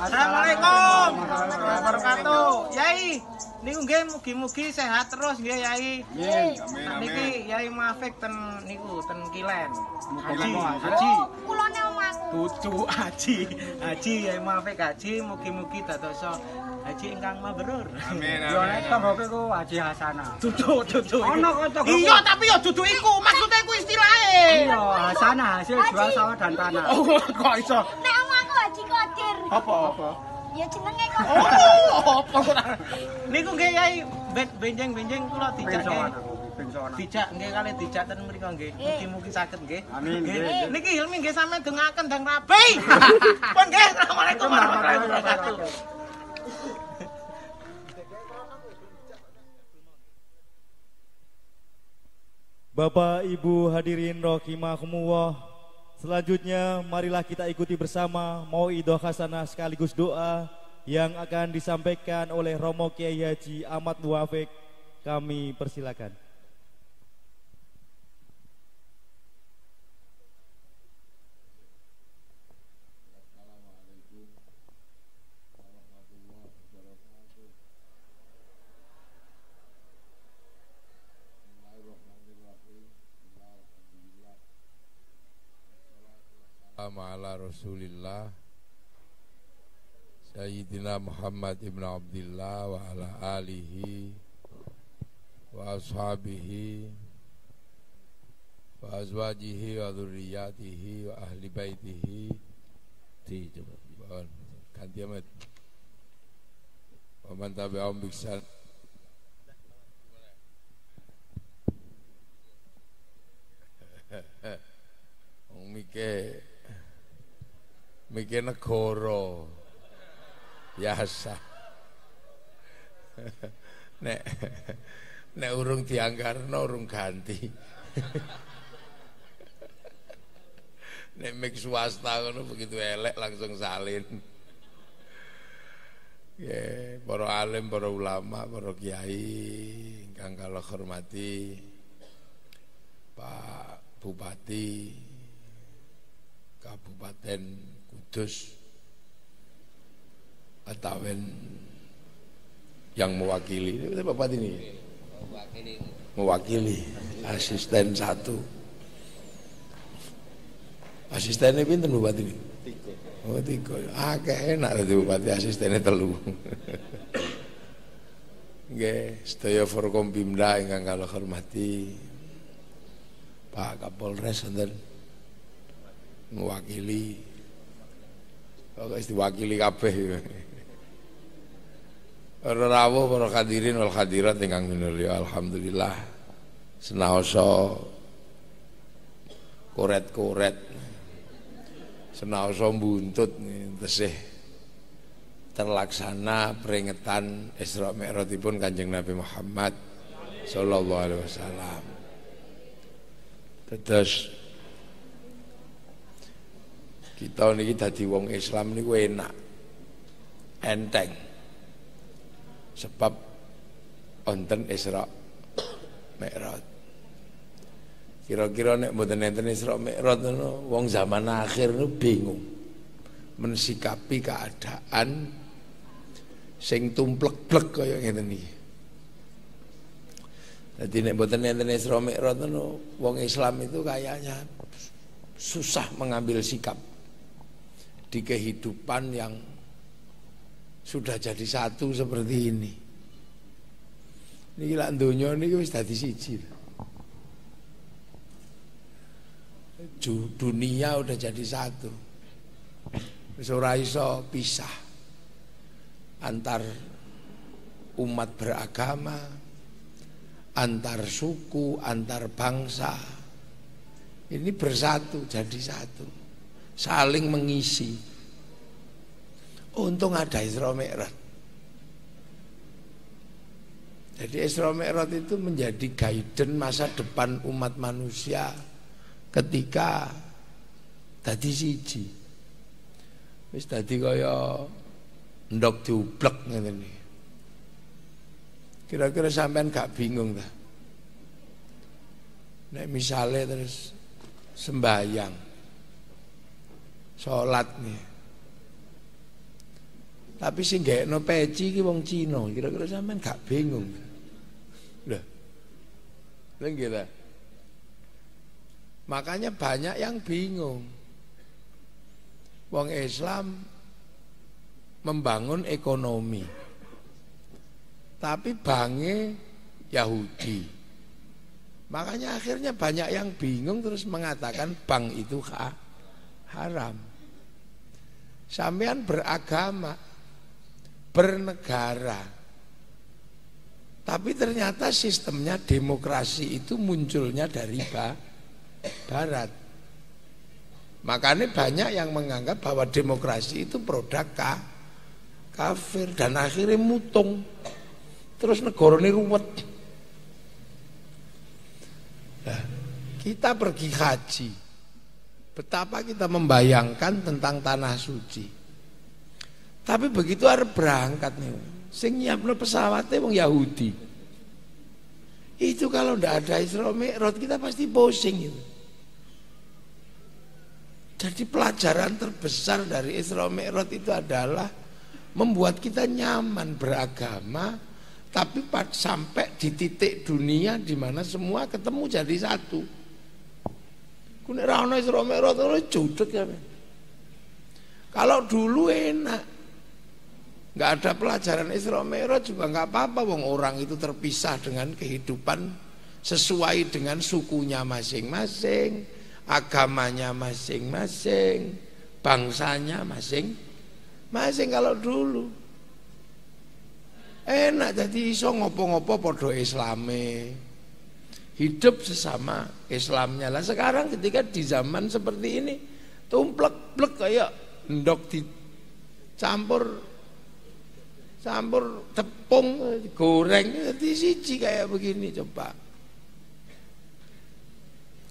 Assalamualaikum warahmatullahi wabarakatuh. Yai, niku nggih mugi-mugi sehat terus nggih Yai. Nggih. Niki Yai Muafik ten niku ten Kilen. Haji. Kulone omahku. Dudu Haji Yai Muafik Haji, mugi-mugi dadosa haji ingkang mabrur. Amin. Yo nek tanggoke ku Haji Hasanah. Dudu. Ono kanca. Iya, tapi ya dudu iku, maksudnya iku istilahe. Iya, Hasanah hasil jual sawah dan tanah. Oh, kok iso? Nek omahku Haji Qadir. Apa? Ya jenenge kok. Oh, apa ora? Niku nggih Yai, benjing-benjing kula dijak nggih. Dijak nggih kali dijak ten mriku nggih. Mugi-mugi saged nggih. Amin. Nggih. Niki Hilmi nggih sampean dengaken dang rabi. Pun nggih, Assalamualaikum warahmatullahi wabarakatuh. Bapak Ibu hadirin rahimakumullah. Selanjutnya marilah kita ikuti bersama Mauidhah Hasanah sekaligus doa yang akan disampaikan oleh Romo Kiai Haji Ahmad Muafik. Kami persilakan. Ala Rasulillah Sayyidina Muhammad ibn Abdillah wa ala alihi wa ashabihi wa azwajihi wa dhurriyyatihi wa ahli baitihi ganti amat wa man tabi'ahum bihsan Mikir negara biasa. Nek urung dianggarno urung ganti. Nek mik swasta ngono begitu elek langsung salin. Ya, para alim, para ulama, para kiai ingkang kula hormati, Pak Bupati Kabupaten Kudus Atawen yang mewakili Bapak ini mewakili asisten 1 asistennya pinten Bapak ini 3 oh 3 akeh enak dadi Bupati asistennya 3 nggih sedaya Forkompimda ingkang kula hormati Pak Kapolres wonten mewakili kok diwakili kabeh para rawuh para hadirin wal hadirat ingkang minulya alhamdulillah senaosa koret-koret senaosa buntut tesih terlaksana peringatan Isra Mi'rajipun Kanjeng Nabi Muhammad sallallahu alaihi wasallam. Terus kita niki dadi wong Islam niku enak, enteng. Sebab wonten Isra Mi'raj. Kira-kira nek mboten enten Isra Mi'raj ngono, wong zaman akhir niku bingung mensikapi keadaan sing tumplek-plek kaya ngeten iki. Dadi nek mboten enten Isra Mi'raj ngono, wong Islam itu kayaknya susah mengambil sikap di kehidupan yang sudah jadi satu seperti ini. Niki lak donya niki wis dadi siji. Dunia udah jadi satu. Wis ora iso pisah antar umat beragama, antar suku, antar bangsa. Ini bersatu jadi satu. Saling mengisi. Untung ada Isra Mi'raj. Jadi Isra Mi'raj itu menjadi guidance masa depan umat manusia ketika dadi siji. Wis dadi kaya ndok diublek ngene iki. Kira-kira sampean gak bingung ta? Nek misale terus sembahyang salat nih Tapi sing gakno peci iki wong Cina, kira-kira sampean gak bingung. Lho. Lha nggih ta? Makanya banyak yang bingung. Wong Islam membangun ekonomi. Tapi bange Yahudi. Makanya akhirnya banyak yang bingung terus mengatakan bank itu haram. Sampean beragama, bernegara. Tapi ternyata sistemnya demokrasi itu munculnya dari Barat. Makanya banyak yang menganggap bahwa demokrasi itu produk kafir dan akhirnya mutung. Terus negara ini ruwet. Nah, kita pergi haji. Betapa kita membayangkan tentang tanah suci. Tapi begitu arep berangkat nih, sing nyiapno pesawatnya wong Yahudi. Itu kalau ndak ada Isra Mi'raj kita pasti pusing itu. Jadi pelajaran terbesar dari Isra Mi'raj itu adalah membuat kita nyaman beragama, tapi sampai di titik dunia di mana semua ketemu jadi satu. Ku nek ra ono Isra Mi'raj ora judeg ya. Kalau dulu enak, nggak ada pelajaran Isra Mi'raj juga nggak apa-apa, wong orang itu terpisah dengan kehidupan sesuai dengan sukunya masing-masing, agamanya masing-masing, bangsanya masing-masing. Kalau dulu enak, jadi iso ngopo-ngopo podo Islame, hidup sesama Islamnya. Lah sekarang ketika di zaman seperti ini tumplek-plek kayak ndok dicampur tepung goreng jadi siji kayak begini. Coba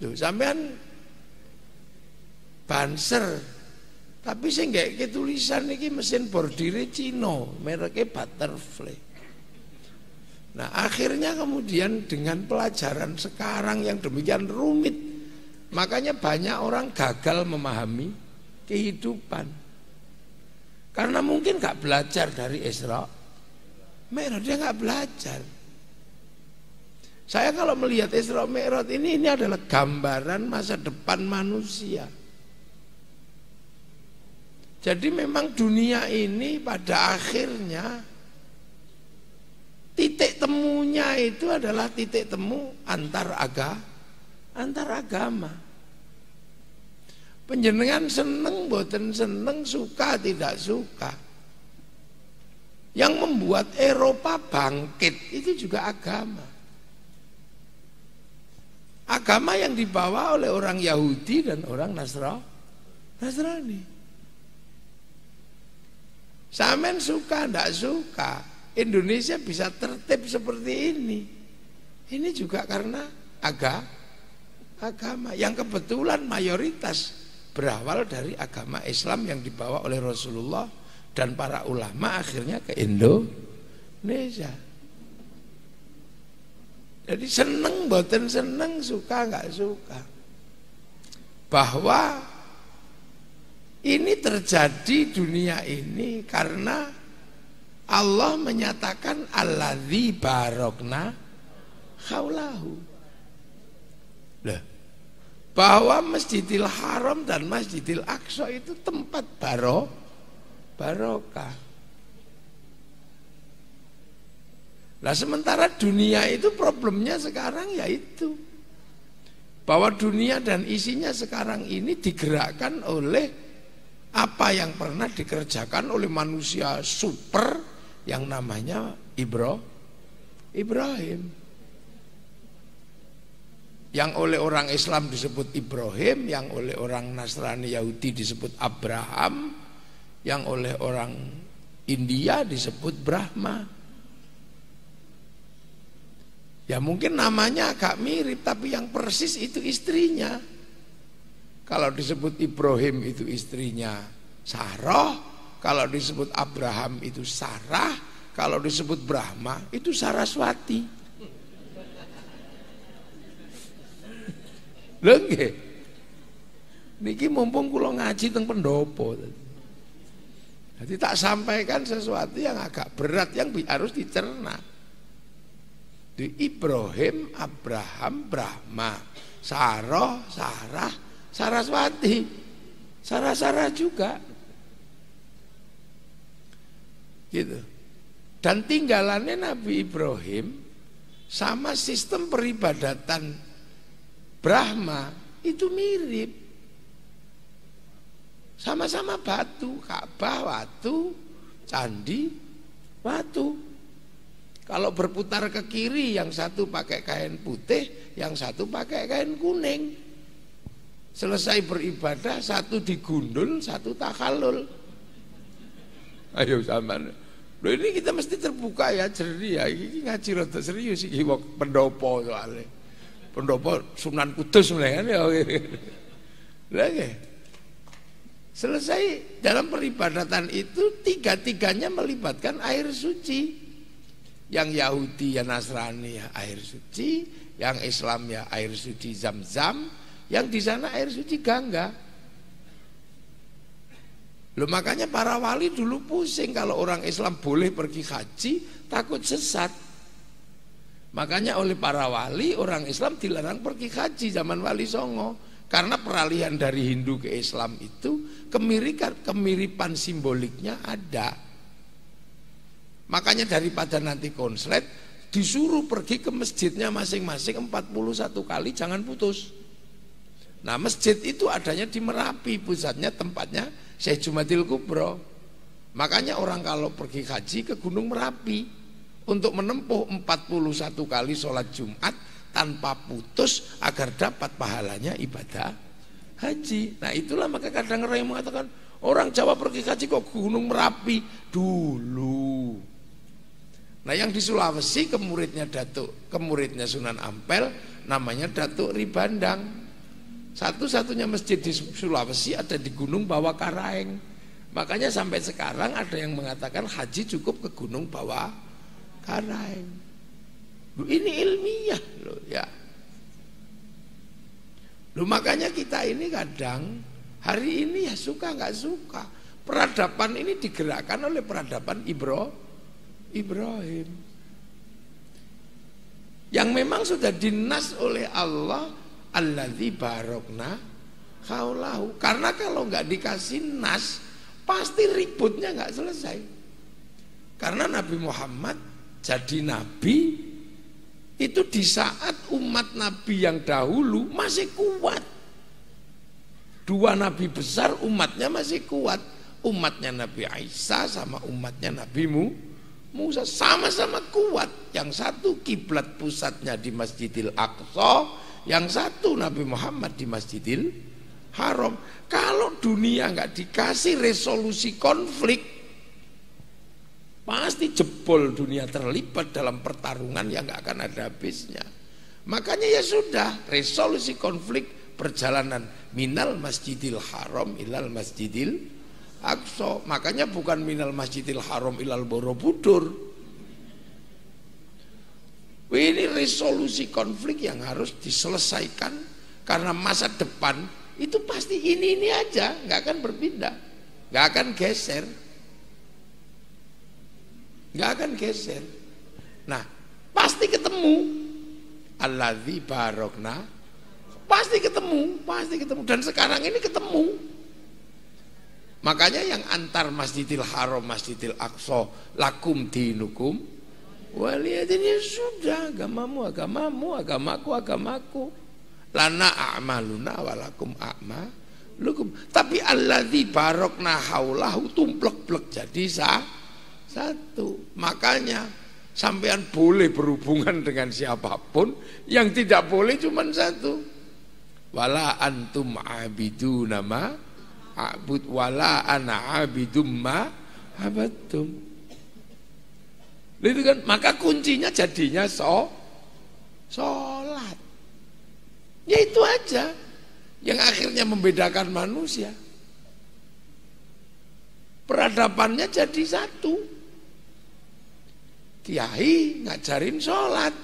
tuh sampean Banser, tapi saya nggak tulisan ini mesin bordire Cina, mereknya Butterfly. Nah akhirnya kemudian dengan pelajaran sekarang yang demikian rumit, makanya banyak orang gagal memahami kehidupan karena mungkin nggak belajar dari Isra Mi'raj, dia nggak belajar. Saya kalau melihat Isra Mi'raj ini adalah gambaran masa depan manusia. Jadi memang dunia ini pada akhirnya titik temunya itu adalah titik temu antar agama. Panjenengan seneng boten seneng, suka tidak suka. Yang membuat Eropa bangkit itu juga agama. Agama yang dibawa oleh orang Yahudi dan orang Nasrani. Sampean suka ndak suka, Indonesia bisa tertib seperti ini. Ini juga karena agama yang kebetulan mayoritas berawal dari agama Islam yang dibawa oleh Rasulullah dan para ulama akhirnya ke Indonesia. Jadi seneng boten seneng, suka nggak suka, bahwa ini terjadi dunia ini karena Allah menyatakan alladzi barokna haulahu. Lah, bahwa Masjidil Haram dan Masjidil Aqsa itu tempat barokah. Nah sementara dunia itu problemnya sekarang yaitu bahwa dunia dan isinya sekarang ini digerakkan oleh apa yang pernah dikerjakan oleh manusia super yang namanya Ibrahim. Yang oleh orang Islam disebut Ibrahim, yang oleh orang Nasrani Yahudi disebut Abraham, yang oleh orang India disebut Brahma. Ya mungkin namanya agak mirip, tapi yang persis itu istrinya. Kalau disebut Ibrahim itu istrinya Sarah, kalau disebut Abraham itu Sarah, kalau disebut Brahma itu Saraswati. Lho nggih. Niki mumpung kula ngaji teng pendopo. Jadi tak sampaikan sesuatu yang agak berat yang harus dicerna. Di Ibrahim, Abraham, Brahma, Sarah, Sarah, Saraswati, Sarah juga. Gitu. Dan tinggalannya Nabi Ibrahim sama sistem peribadatan Brahma itu mirip. Sama-sama batu, Ka'bah, watu, candi, watu. Kalau berputar ke kiri, yang satu pakai kain putih, yang satu pakai kain kuning. Selesai beribadah, satu digundul, satu takhallul. Ayo sampean. Loh ini kita mesti terbuka ya, jernih ya. Ini ngaji rada serius iki wong pendopo soalnya. Pendopo Sunan Kudus kan ya. Lagi. Selesai dalam peribadatan itu tiga-tiganya melibatkan air suci. Yang Yahudi ya Nasrani ya air suci, yang Islam ya air suci Zam-Zam, yang di sana air suci Gangga. Loh makanya para wali dulu pusing kalau orang Islam boleh pergi haji, takut sesat. Makanya oleh para wali orang Islam dilarang pergi haji zaman Wali Songo. Karena peralihan dari Hindu ke Islam itu kemiripan simboliknya ada. Makanya daripada nanti konslet disuruh pergi ke masjidnya masing-masing 41 kali, jangan putus. Nah masjid itu adanya di Merapi, pusatnya tempatnya Syekh Jumadil Kubro. Makanya orang kalau pergi haji ke Gunung Merapi untuk menempuh 41 kali sholat Jumat tanpa putus agar dapat pahalanya ibadah haji. Nah itulah maka kadang orang yang mengatakan orang Jawa pergi haji kok Gunung Merapi dulu. Nah yang di Sulawesi kemuridnya Sunan Ampel namanya Datuk Ribandang. Satu-satunya masjid di Sulawesi ada di Gunung Bawah Karaeng. Makanya sampai sekarang ada yang mengatakan haji cukup ke Gunung Bawah Karaeng. Loh, ini ilmiah loh ya. Loh makanya kita ini kadang hari ini ya suka nggak suka. Peradaban ini digerakkan oleh peradaban Ibrahim. Yang memang sudah dinas oleh Allah, alladzi barokna haulahu. Karena kalau nggak dikasih nas, pasti ributnya nggak selesai. Karena Nabi Muhammad jadi nabi itu di saat umat Nabi yang dahulu masih kuat. Dua nabi besar umatnya masih kuat. Umatnya Nabi Isa sama umatnya Nabi Musa sama-sama kuat. Yang satu kiblat pusatnya di Masjidil Aqsa, yang satu Nabi Muhammad di Masjidil Haram. Kalau dunia nggak dikasih resolusi konflik, pasti jebol dunia terlibat dalam pertarungan yang gak akan ada habisnya. Makanya ya sudah, resolusi konflik perjalanan minal masjidil haram ilal masjidil aqsa. Makanya bukan minal masjidil haram ilal Borobudur. Ini resolusi konflik yang harus diselesaikan. Karena masa depan itu pasti ini aja, gak akan berpindah, gak akan geser. Nggak akan geser. Nah, pasti ketemu. Alladzi barokna, pasti ketemu. Dan sekarang ini ketemu. Makanya yang antar Masjidil Haram, Masjidil Aqsa, lakum dinukum waliyadin, ya sudah, agamamu, agamaku. Lana a'maluna walakum a'malukum. Tapi alladzi barokna haulahu tumplek-plek jadi satu. Makanya sampean boleh berhubungan dengan siapapun, yang tidak boleh cuma satu. Wala antum abiduna ma a'bud wala ana abidum ma abadtum. Itu kan, maka kuncinya jadinya sholat. Ya itu aja yang akhirnya membedakan manusia. Peradabannya jadi satu. Kiai ngajarin sholat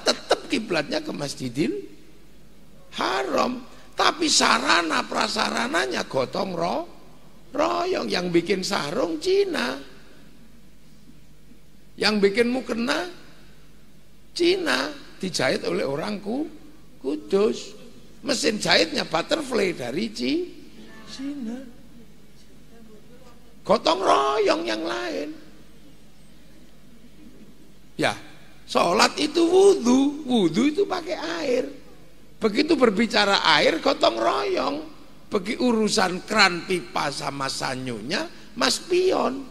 tetap kiblatnya ke Masjidil Haram, tapi sarana prasarananya gotong royong. Yang bikin sarung Cina, yang bikin mukena Cina, dijahit oleh orang Kudus. Mesin jahitnya butterfly dari Cina. Gotong royong yang lain. Ya, sholat itu wudhu itu pakai air. Begitu berbicara air, gotong royong. Bagi urusan kran, pipa sama sanyunya, Mas Pion.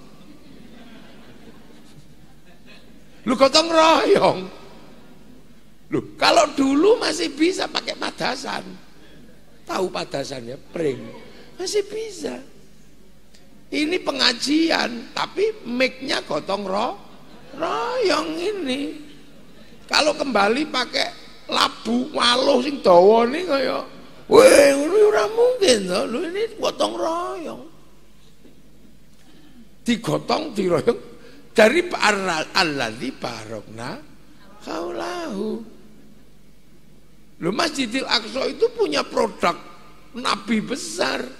Lu gotong royong. Lu kalau dulu masih bisa pakai padasan. Tahu padasannya, pring. Masih bisa. Ini pengajian, tapi mic-nya gotong royong ini. Kalau kembali pakai labu waluh sing dawa nih kaya weh ora mungkin to. Lho ini gotong royong. Digotong diroyong dari alladzi barokna haulahu. Lho Masjidil Aqsa itu punya produk nabi besar.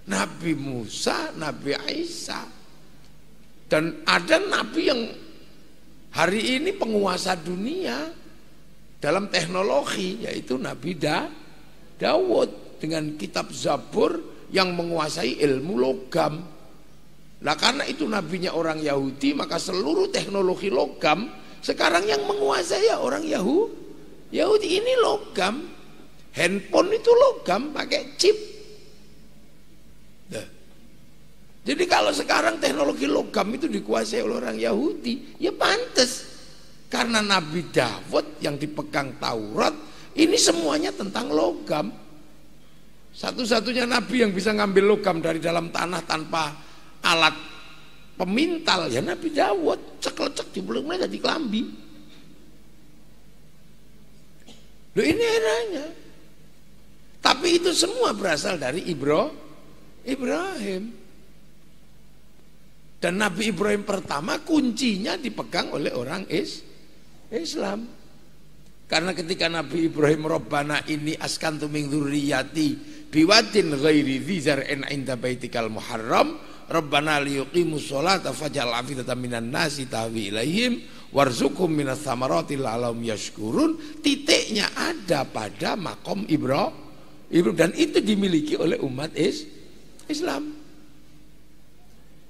Nabi Musa, Nabi Isa. Dan ada nabi yang hari ini penguasa dunia dalam teknologi, yaitu Nabi Dawud dengan kitab Zabur yang menguasai ilmu logam. Nah karena itu nabinya orang Yahudi, maka seluruh teknologi logam sekarang yang menguasai ya orang Yahudi. Ini logam, handphone itu logam pakai chip. Nah, jadi kalau sekarang teknologi logam itu dikuasai oleh orang Yahudi, ya pantas. Karena Nabi Dawud yang dipegang Taurat, ini semuanya tentang logam. Satu-satunya Nabi yang bisa ngambil logam dari dalam tanah tanpa alat pemintal, ya Nabi Dawud. Cek-lecek di mulai jadi kelambi. Loh ini eranya. Tapi itu semua berasal dari Ibrahim. Dan Nabi Ibrahim pertama kuncinya dipegang oleh orang Islam. Karena ketika Nabi Ibrahim Rabbana ini askantu min dzurriyyati biwadin ghairi dzi zar'in 'inda baitikal muharram Rabbana liyuqimus sholata faj'al afidatan minan nasi tahwi ilaihim warzuqhum minas tsamarati la'allahum yashkurun. Titiknya ada pada makom Ibrahim dan itu dimiliki oleh umat Islam.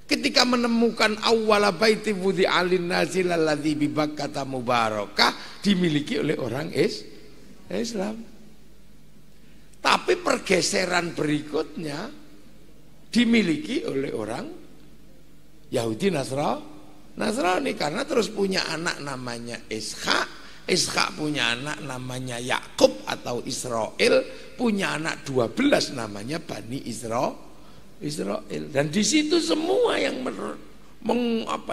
Ketika menemukan awwala baiti wudi'a lin-nasi lalladzi bi Bakkah mubarakah, dimiliki oleh orang Islam. Tapi pergeseran berikutnya dimiliki oleh orang Yahudi Nasrani karena terus punya anak namanya Ishak punya anak namanya Yakub atau Israel, punya anak 12 namanya Bani Israel. Dan di situ semua yang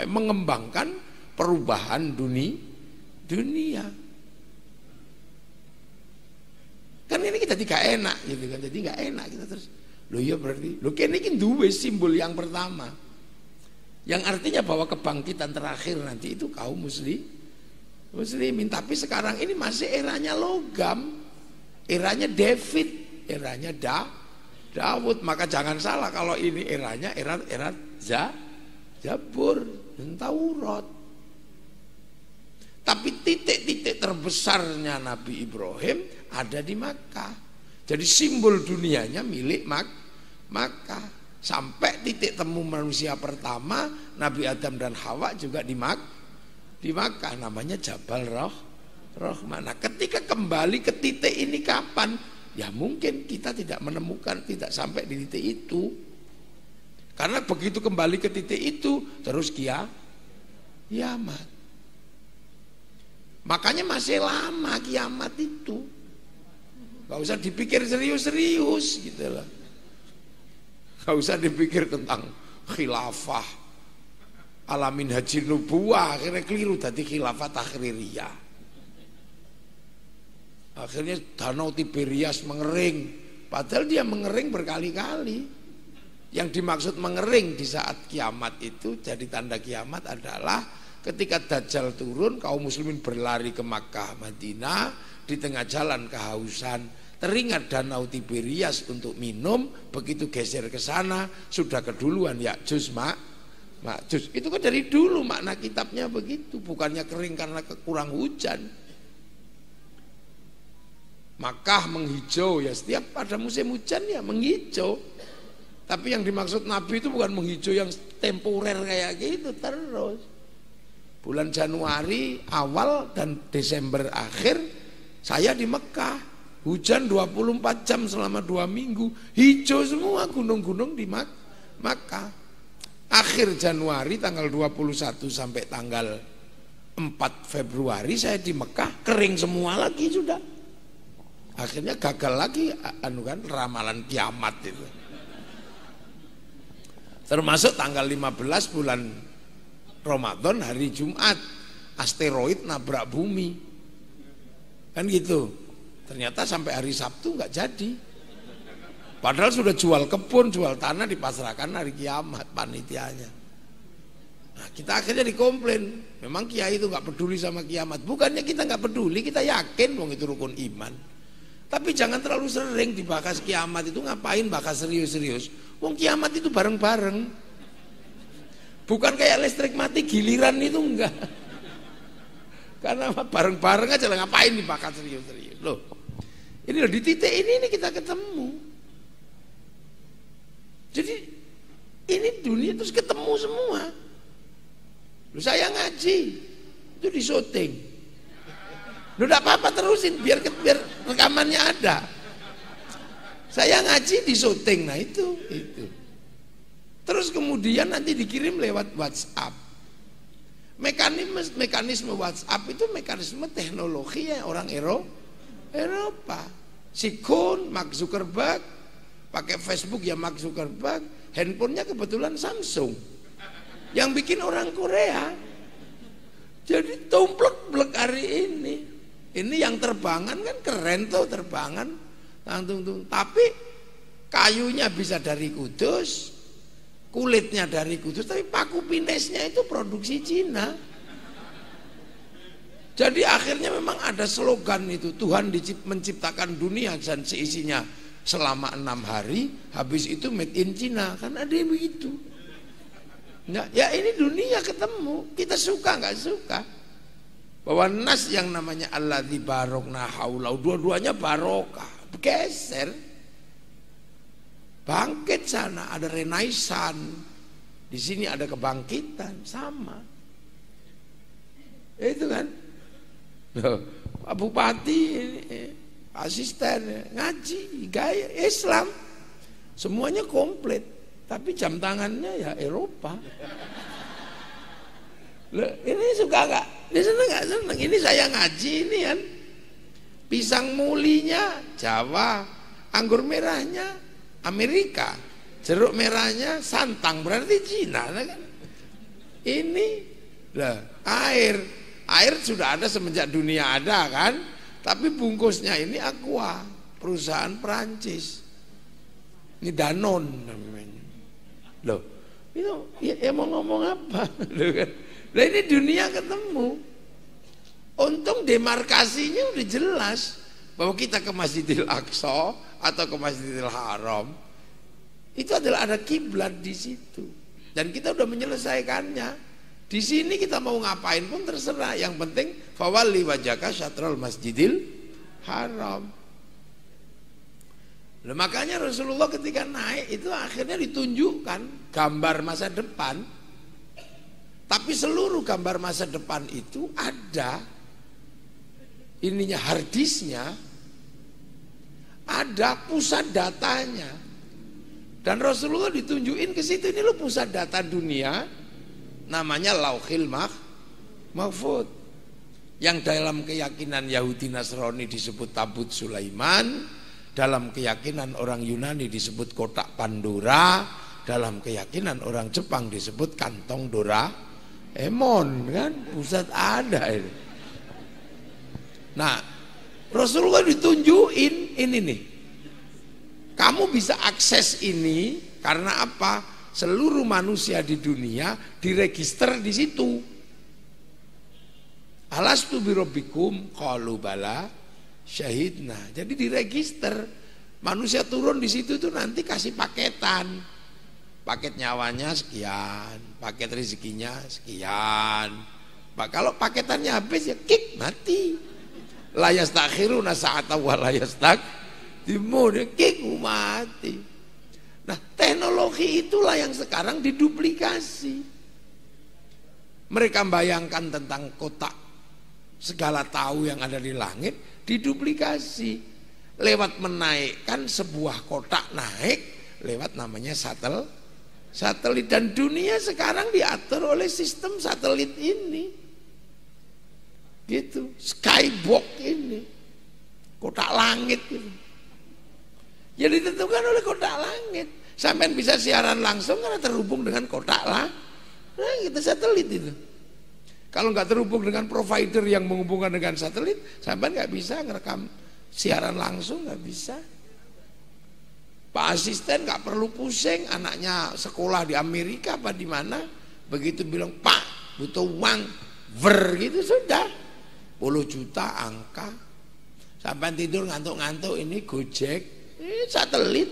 mengembangkan perubahan dunia. Kan ini kita tidak enak gitu kan, jadi nggak enak kita terus. Loh ya berarti, loh kene iki duwe simbol yang pertama, yang artinya bahwa kebangkitan terakhir nanti itu kaum muslimin. Tapi sekarang ini masih eranya logam, eranya David, eranya Dawud. Maka jangan salah kalau ini eranya era Zabur dan Taurat. Tapi titik-titik terbesarnya Nabi Ibrahim ada di Makkah. Jadi simbol dunianya milik Makkah. Sampai titik temu manusia pertama Nabi Adam dan Hawa juga di Makkah, namanya Jabal Rahmah. Nah, ketika kembali ke titik ini kapan? Ya mungkin kita tidak menemukan, tidak sampai di titik itu. Karena begitu kembali ke titik itu terus kiamat. Makanya masih lama kiamat itu. Gak usah dipikir serius-serius gitu lah. Gak usah dipikir tentang khilafah alamin haji nubuwah, akhirnya keliru tadi khilafah takhririyah. Akhirnya danau Tiberias mengering, padahal dia mengering berkali-kali. Yang dimaksud mengering di saat kiamat itu, jadi tanda kiamat adalah ketika Dajjal turun, kaum muslimin berlari ke Makkah, Madinah, di tengah jalan kehausan, Teringat danau Tiberias untuk minum, begitu geser ke sana sudah keduluan Ya'juj Ma'juj. Itu kan dari dulu makna kitabnya begitu, bukannya kering karena kurang hujan. Makkah menghijau ya, setiap pada musim hujan ya menghijau. Tapi yang dimaksud Nabi itu bukan menghijau yang temporer kayak gitu terus. Bulan Januari awal dan Desember akhir saya di Mekah. Hujan 24 jam selama 2 minggu, hijau semua gunung-gunung di Makkah. Akhir Januari tanggal 21 sampai tanggal 4 Februari saya di Mekah, kering semua lagi sudah. Akhirnya gagal lagi ramalan kiamat itu. Termasuk tanggal 15 bulan Ramadan hari Jumat, asteroid nabrak bumi. Kan gitu. Ternyata sampai hari Sabtu nggak jadi. Padahal sudah jual kebun, jual tanah, dipasrahkan hari kiamat panitianya. Nah, kita akhirnya dikomplain. Memang kiai itu nggak peduli sama kiamat. Bukannya kita nggak peduli, kita yakin wong itu rukun iman. Tapi jangan terlalu sering dibahas kiamat itu, ngapain bahas serius-serius. Wong kiamat itu bareng-bareng. Bukan kayak listrik mati giliran itu enggak. Karena bareng-bareng aja lah, ngapain dibahas serius-serius. Loh. Ini loh, di titik ini kita ketemu. Jadi ini dunia terus ketemu semua. Loh, saya ngaji itu di syuting. Loh, enggak apa-apa, terusin biar rekamannya ada. Saya ngaji di syuting, nah itu. Terus kemudian nanti dikirim lewat WhatsApp. Mekanisme WhatsApp itu mekanisme teknologi ya orang Eropa. Si Kun, Mark Zuckerberg, pakai Facebook ya Mark Zuckerberg, handphonenya kebetulan Samsung. Yang bikin orang Korea. Jadi tumplek-blek hari ini. Ini yang terbangan kan keren tuh, terbangan. Tapi kayunya bisa dari Kudus, kulitnya dari Kudus, tapi paku pinesnya itu produksi Cina. Jadi akhirnya memang ada slogan itu, Tuhan menciptakan dunia dan seisinya selama 6 hari, habis itu made in China, kan ada yang begitu. Ya ini dunia ketemu, kita suka nggak suka. Bahwa nas yang namanya alladzi barokna haulau, dua-duanya barokah, geser. Bangkit sana, ada renaisan. Di sini ada kebangkitan, sama. Itu kan. Pak Bupati, asisten, ngaji, gaya Islam, semuanya komplit. Tapi jam tangannya ya Eropa. Loh, ini suka nggak? Ini seneng nggak seneng? Ini saya ngaji ini kan. Pisang mulinya Jawa, anggur merahnya Amerika, jeruk merahnya Santang, berarti Cina kan? Ini lah air sudah ada semenjak dunia ada kan, tapi bungkusnya ini Aqua, perusahaan Perancis. Ini Danone namanya. Loh, itu ya mau ngomong apa? Loh kan? Nah ini dunia ketemu. Untung demarkasinya udah jelas bahwa kita ke Masjidil Aqsa atau ke Masjidil Haram itu adalah ada kiblat di situ, dan kita udah menyelesaikannya. Di sini kita mau ngapain pun terserah, yang penting fawalli wajhaka syatrul Masjidil Haram. Nah, makanya Rasulullah ketika naik itu akhirnya ditunjukkan gambar masa depan. Tapi seluruh gambar masa depan itu ada ininya, harddisknya, ada pusat datanya. Dan Rasulullah ditunjukin ke situ, ini lo pusat data dunia. Namanya Lauhil Mahfud, yang dalam keyakinan Yahudi Nasrani disebut Tabut Sulaiman, dalam keyakinan orang Yunani disebut kotak Pandora, dalam keyakinan orang Jepang disebut kantong Doraemon, kan pusat ada itu. Nah, Rasulullah ditunjukin ini nih, kamu bisa akses ini karena apa? Seluruh manusia di dunia diregister di situ. Alastu birabbikum qalu bala syahidna. Jadi diregister. Manusia turun di situ tuh nanti kasih paketan. Paket nyawanya sekian, paket rezekinya sekian. Kalau paketannya habis ya kick mati. La yastakhiruna sa'ata wa la yastaqdimun, kick mati. Nah, teknologi itulah yang sekarang diduplikasi. Mereka bayangkan tentang kotak segala tahu yang ada di langit diduplikasi lewat menaikkan sebuah kotak naik lewat namanya satelit, dan dunia sekarang diatur oleh sistem satelit ini gitu, skybox ini, kotak langit gitu. Jadi ditentukan oleh kotak langit. Sampai bisa siaran langsung karena terhubung dengan kotak langit, satelit itu. Kalau nggak terhubung dengan provider yang menghubungkan dengan satelit, sampai nggak bisa ngerekam siaran langsung, nggak bisa. Pak asisten nggak perlu pusing, anaknya sekolah di Amerika apa di mana, begitu bilang Pak butuh uang, gitu sudah, 10 juta angka. Sampai tidur ngantuk-ngantuk ini Gojek, ini satelit,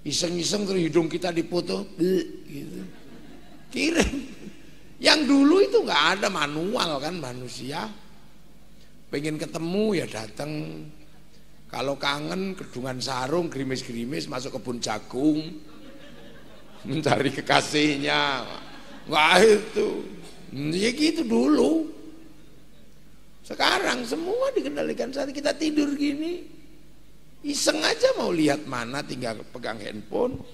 iseng-iseng terus hidung kita dipoto, gitu, kirim. Yang dulu itu nggak ada manual kan, manusia pengen ketemu ya datang. Kalau kangen kedungan sarung, gerimis-gerimis masuk kebun jagung mencari kekasihnya. Wah itu, ya gitu dulu. Sekarang semua dikendalikan saat kita tidur gini. Iseng aja mau lihat mana, tinggal pegang handphone,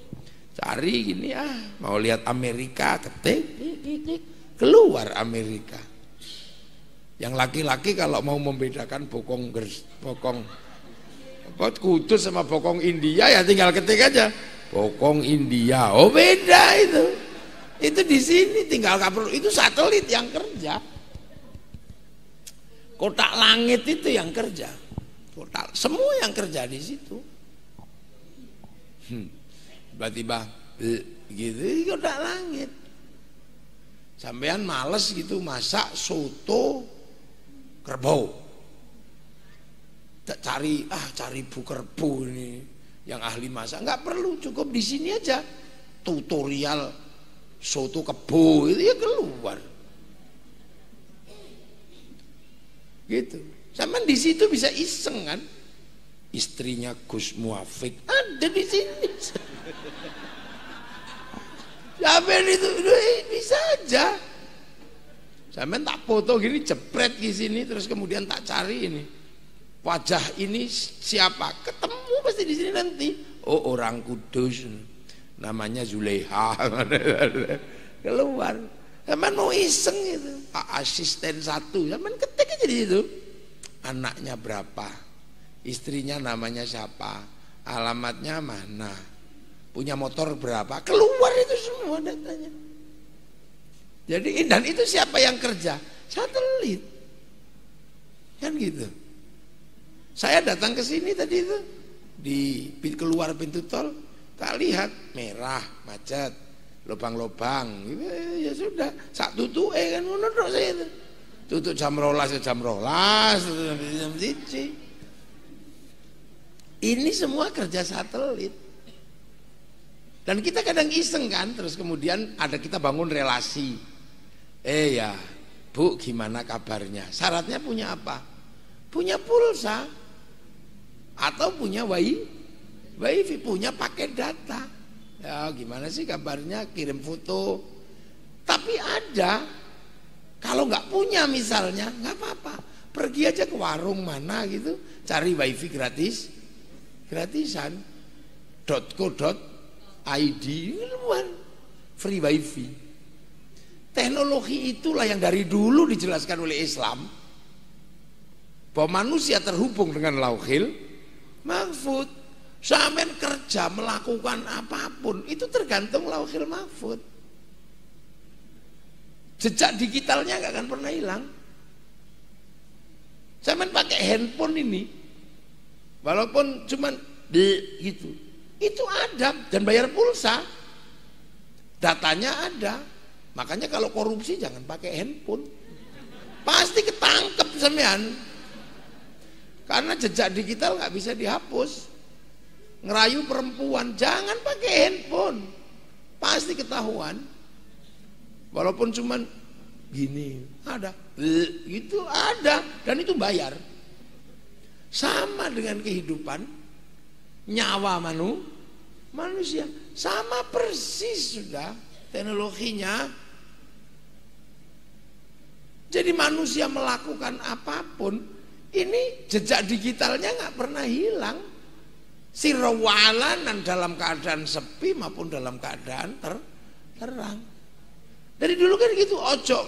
cari gini, mau lihat Amerika, ketik, keluar Amerika. Yang laki-laki kalau mau membedakan bokong Kudus sama bokong India ya tinggal ketik aja bokong India, oh beda itu di sini tinggal perlu, itu satelit yang kerja, kotak langit itu yang kerja, kotak semua yang kerja di situ. Tiba-tiba gitu kotak langit. Sampean males gitu masak soto kerbau, cari Bu Kerbau ini yang ahli masak, nggak perlu, cukup di sini aja tutorial soto kebo itu ya keluar gitu. Sampean di situ bisa iseng kan, istrinya Gus Muafik ada di sini. Sampean itu bisa aja. Sampean tak foto gini jepret di sini, terus kemudian tak cari ini wajah ini siapa, ketemu pasti di sini nanti. Oh orang Kudus, namanya Zuleha, keluar. Sampean mau iseng itu, asisten satu, sampean ketik aja di situ. Anaknya berapa, istrinya namanya siapa, alamatnya mana, punya motor berapa, keluar itu semua datanya. Jadi dan itu siapa yang kerja? Satelit, kan gitu. Saya datang ke sini tadi itu di keluar pintu tol, tak lihat merah macet, lubang-lubang, ya sudah, sak tutup kan menurut saya itu, tutup jam rolas, jam 1. Ini semua kerja satelit. Dan kita kadang iseng kan, terus kemudian ada kita bangun relasi. Ya, Bu gimana kabarnya? Syaratnya punya apa? Punya pulsa atau punya wifi, punya paket data. Ya gimana sih kabarnya, kirim foto. Tapi ada, kalau nggak punya misalnya nggak apa-apa, pergi aja ke warung mana gitu, cari wifi gratisan .co.id, luar free wifi. Teknologi itulah yang dari dulu dijelaskan oleh Islam bahwa manusia terhubung dengan Lauhil Mahfud. Sampai kerja melakukan apapun itu tergantung Lauhil Mahfud. Jejak digitalnya nggak akan pernah hilang. Sampai pakai handphone ini, walaupun cuman gitu, itu ada dan bayar pulsa, datanya ada. Makanya kalau korupsi jangan pakai handphone, pasti ketangkep sampean. Karena jejak digital nggak bisa dihapus. Ngerayu perempuan jangan pakai handphone, pasti ketahuan. Walaupun cuman gini ada, itu ada dan itu bayar. Sama dengan kehidupan nyawa manusia, sama persis sudah teknologinya. Jadi manusia melakukan apapun, ini jejak digitalnya nggak pernah hilang. Sirwalanan dalam keadaan sepi maupun dalam keadaan terang. Dari dulu kan gitu, ojo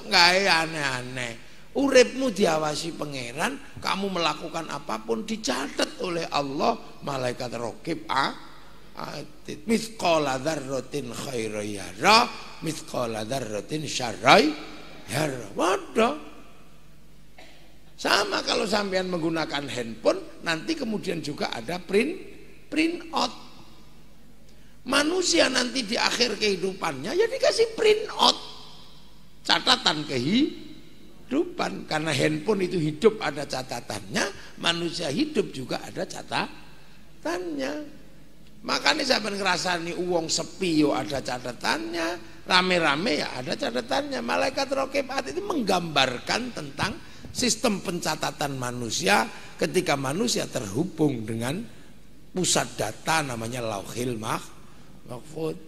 nggak aneh-aneh. Uripmu diawasi pangeran, kamu melakukan apapun dicatat oleh Allah, malaikat raqib atid. Mithqala dzarratin khairan yara, mithqala dzarratin syarran yara. Waduh. Sama kalau sampean menggunakan handphone, nanti kemudian juga ada print out. Manusia nanti di akhir kehidupannya ya dikasih print out, catatan kehidupan. Karena handphone itu hidup ada catatannya, manusia hidup juga ada catatannya. Makanya sampean ngrasani uang sepi yo ada catatannya, rame-rame ya ada catatannya. Malaikat raqib atid itu menggambarkan tentang sistem pencatatan manusia ketika manusia terhubung dengan pusat data namanya Lauhil Mahfuz.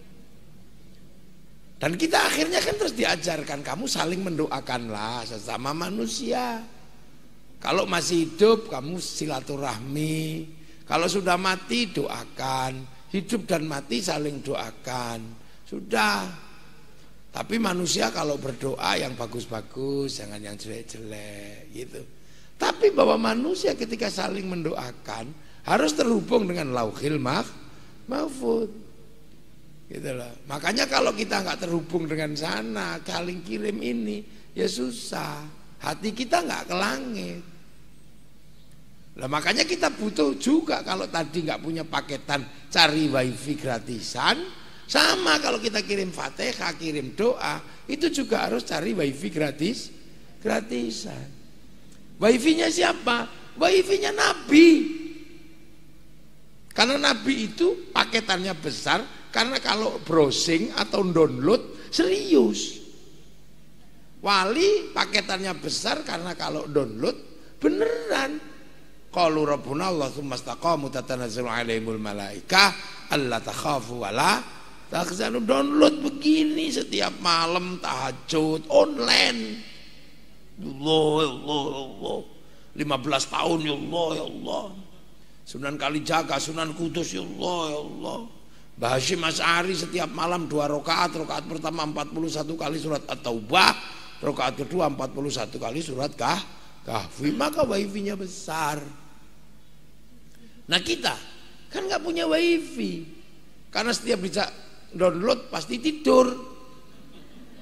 Dan kita akhirnya kan terus diajarkan, kamu saling mendoakanlah sesama manusia. Kalau masih hidup kamu silaturahmi, kalau sudah mati doakan, hidup dan mati saling doakan. Sudah. Tapi manusia kalau berdoa yang bagus-bagus, jangan yang jelek-jelek gitu. Tapi bahwa manusia ketika saling mendoakan harus terhubung dengan Lauhil Mahfuz. Gitu loh. Makanya kalau kita nggak terhubung dengan sana, saling kirim ini, ya susah. Hati kita nggak ke langit. Lah makanya kita butuh juga, kalau tadi nggak punya paketan cari wifi gratisan. Sama kalau kita kirim Fatihah, kirim doa, itu juga harus cari wifi gratisan. Wifi-nya siapa? Wifi-nya Nabi. Karena Nabi itu paketannya besar, karena kalau browsing atau download serius. Wali paketannya besar karena kalau download beneran. Qalu rabbuna Allah tsumma istaqamu tatanazzalu alaihimul malaikah alla takhafu wala tahzanu. Download begini setiap malam tahajud online. Allah 15 tahun ya Allah. Sunan Kalijaga, Sunan Kudus ya Allah. Mbah Hasyim Asy'ari setiap malam 2 rakaat. Rakaat pertama 41 kali surat At-Taubah, rakaat kedua 41 kali surat Kahfi. Maka wifi-nya besar. Nah kita kan nggak punya wifi, karena setiap bisa download pasti tidur.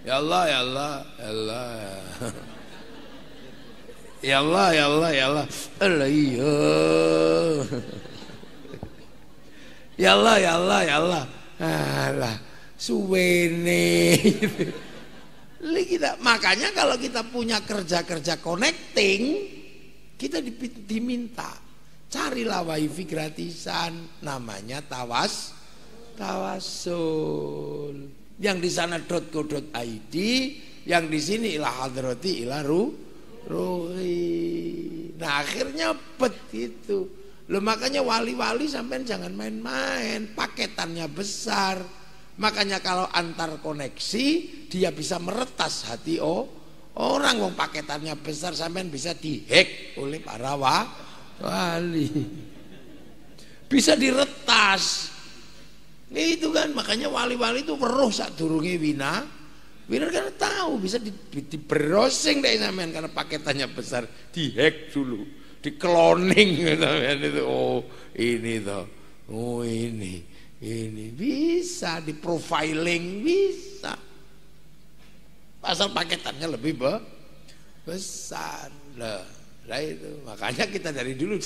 Ya Allah, ya Allah, ya Allah. Ya Allah, ya Allah, ya Allah. Allah iya. Ya Allah, ya Allah, ya Allah. Alah, suwene. Kita, makanya kalau kita punya kerja-kerja connecting, kita diminta carilah wifi gratisan, namanya tawasul. Yang di sana .co.id, yang di sini ila hadrati ila ruhi. Nah akhirnya begitu. Loh makanya wali-wali sampai jangan main-main, paketannya besar. Makanya kalau antar koneksi dia bisa meretas hati orang. Wong paketannya besar sampai bisa dihack oleh para wali. Bisa diretas. Itu kan makanya wali-wali itu weruh sadurunge wina kan tahu bisa di-browsing deh sampean karena paketannya besar, dihack dulu, di-cloning sampean itu. Oh, ini toh. Oh, ini bisa di-profiling bisa. Pasal paketannya lebih besar. Lah itu. Makanya kita dari dulu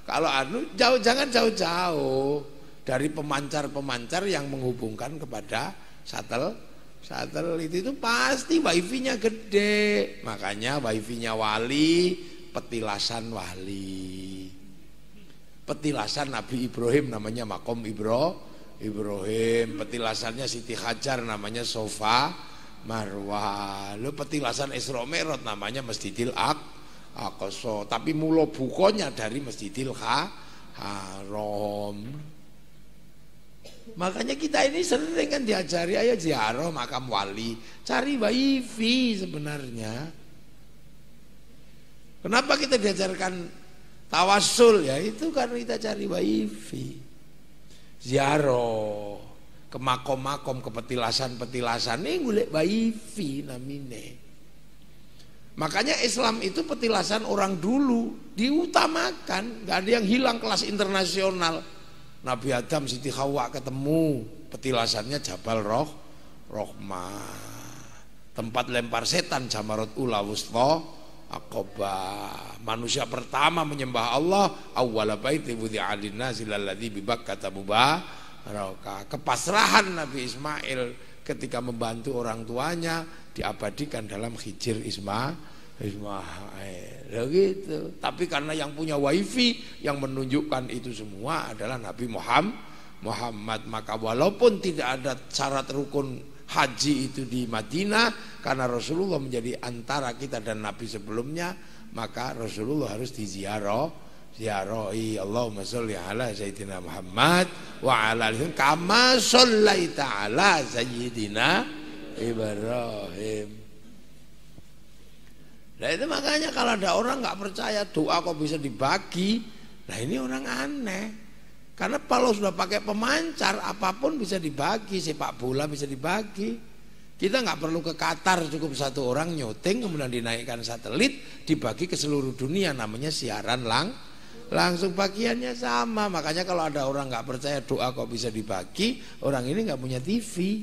kalau jangan jauh-jauh dari pemancar-pemancar yang menghubungkan kepada satelit itu pasti wifi-nya gede. Makanya wifi-nya wali petilasan wali. Petilasan Nabi Ibrahim namanya Makom Ibrahim. Petilasannya Siti Hajar namanya Sofa Marwah. Lalu petilasan Isra Mi'raj namanya Masjidil Aqsa. Tapi mula bukonya dari Masjidil Haram. Makanya kita ini sering kan diajari ayo ziarah makam wali, cari wifi sebenarnya. Kenapa kita diajarkan tawasul? Ya itu karena kita cari wifi. Ziarah ke makom-makom, ke petilasan-petilasan ini golek wifi namine. Makanya Islam itu petilasan orang dulu diutamakan, nggak ada yang hilang kelas internasional. Nabi Adam Siti Hawa ketemu, petilasannya Jabal Rohmah. Tempat lempar setan Jamarat Ula Wusta Aqobah. Manusia pertama menyembah Allah, awwala baiti wudi'a lin-nasi lalladzi bi Bakkah mubaraka. Kepasrahan Nabi Ismail ketika membantu orang tuanya diabadikan dalam Hijr Ismail. Gitu. Tapi karena yang punya wifi yang menunjukkan itu semua adalah Nabi Muhammad, maka walaupun tidak ada syarat rukun haji itu di Madinah, karena Rasulullah menjadi antara kita dan Nabi sebelumnya, maka Rasulullah harus ziarahi. Allahumma sholli ala sayyidina Muhammad wa ala alihi kama shallaita ala sayyidina Ibrahim. Nah itu makanya kalau ada orang nggak percaya doa kok bisa dibagi, nah ini orang aneh. Karena kalau sudah pakai pemancar apapun bisa dibagi, sepak bola bisa dibagi. Kita nggak perlu ke Qatar, cukup satu orang nyuting kemudian dinaikkan satelit dibagi ke seluruh dunia, namanya siaran langsung bagiannya sama. Makanya kalau ada orang nggak percaya doa kok bisa dibagi, orang ini nggak punya TV.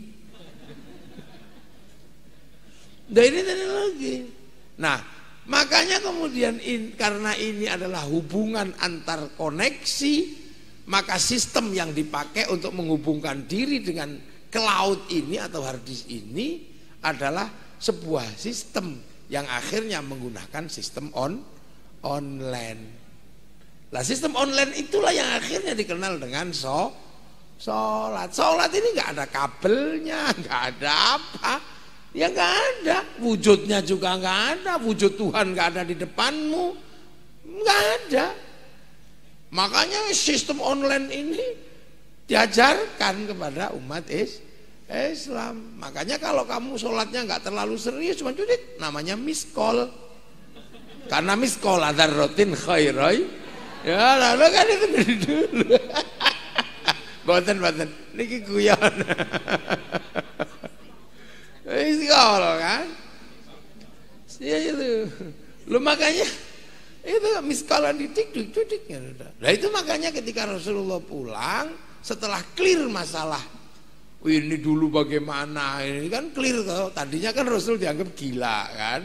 Nah ini teknologi. Nah, makanya kemudian karena ini adalah hubungan antar koneksi, maka sistem yang dipakai untuk menghubungkan diri dengan cloud ini atau hard disk ini adalah sebuah sistem yang akhirnya menggunakan sistem online. Lah sistem online itulah yang akhirnya dikenal dengan sholat. Sholat ini nggak ada kabelnya, nggak ada apa. Ya nggak ada, wujudnya juga nggak ada, wujud Tuhan nggak ada di depanmu, nggak ada. Makanya sistem online ini diajarkan kepada umat Islam. Makanya kalau kamu sholatnya nggak terlalu serius, cuma cuci, namanya miskol. Karena miskol ada rotin khairai. Ya lalu kan itu dari dulu. Boten, niki guyon. Miskol kan, ya itu, lo makanya itu miskolan didik. Nah itu makanya ketika Rasulullah pulang setelah clear masalah, ini dulu bagaimana, ini kan clear tuh. Tadinya kan Rasul dianggap gila kan,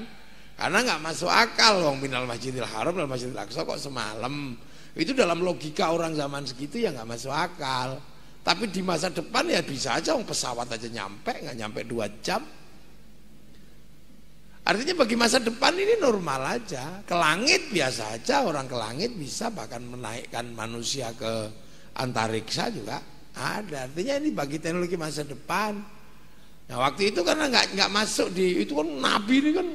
karena nggak masuk akal, wong minal Masjidil Haram dan Masjidil Aqsa kok semalam. Itu dalam logika orang zaman segitu ya nggak masuk akal. Tapi di masa depan ya bisa aja, pesawat aja nggak nyampe 2 jam. Artinya bagi masa depan ini normal aja. Ke langit biasa aja, orang ke langit bisa bahkan menaikkan manusia ke antariksa juga ada. Artinya ini bagi teknologi masa depan. Nah waktu itu karena nggak masuk di itu kan Nabi ini kan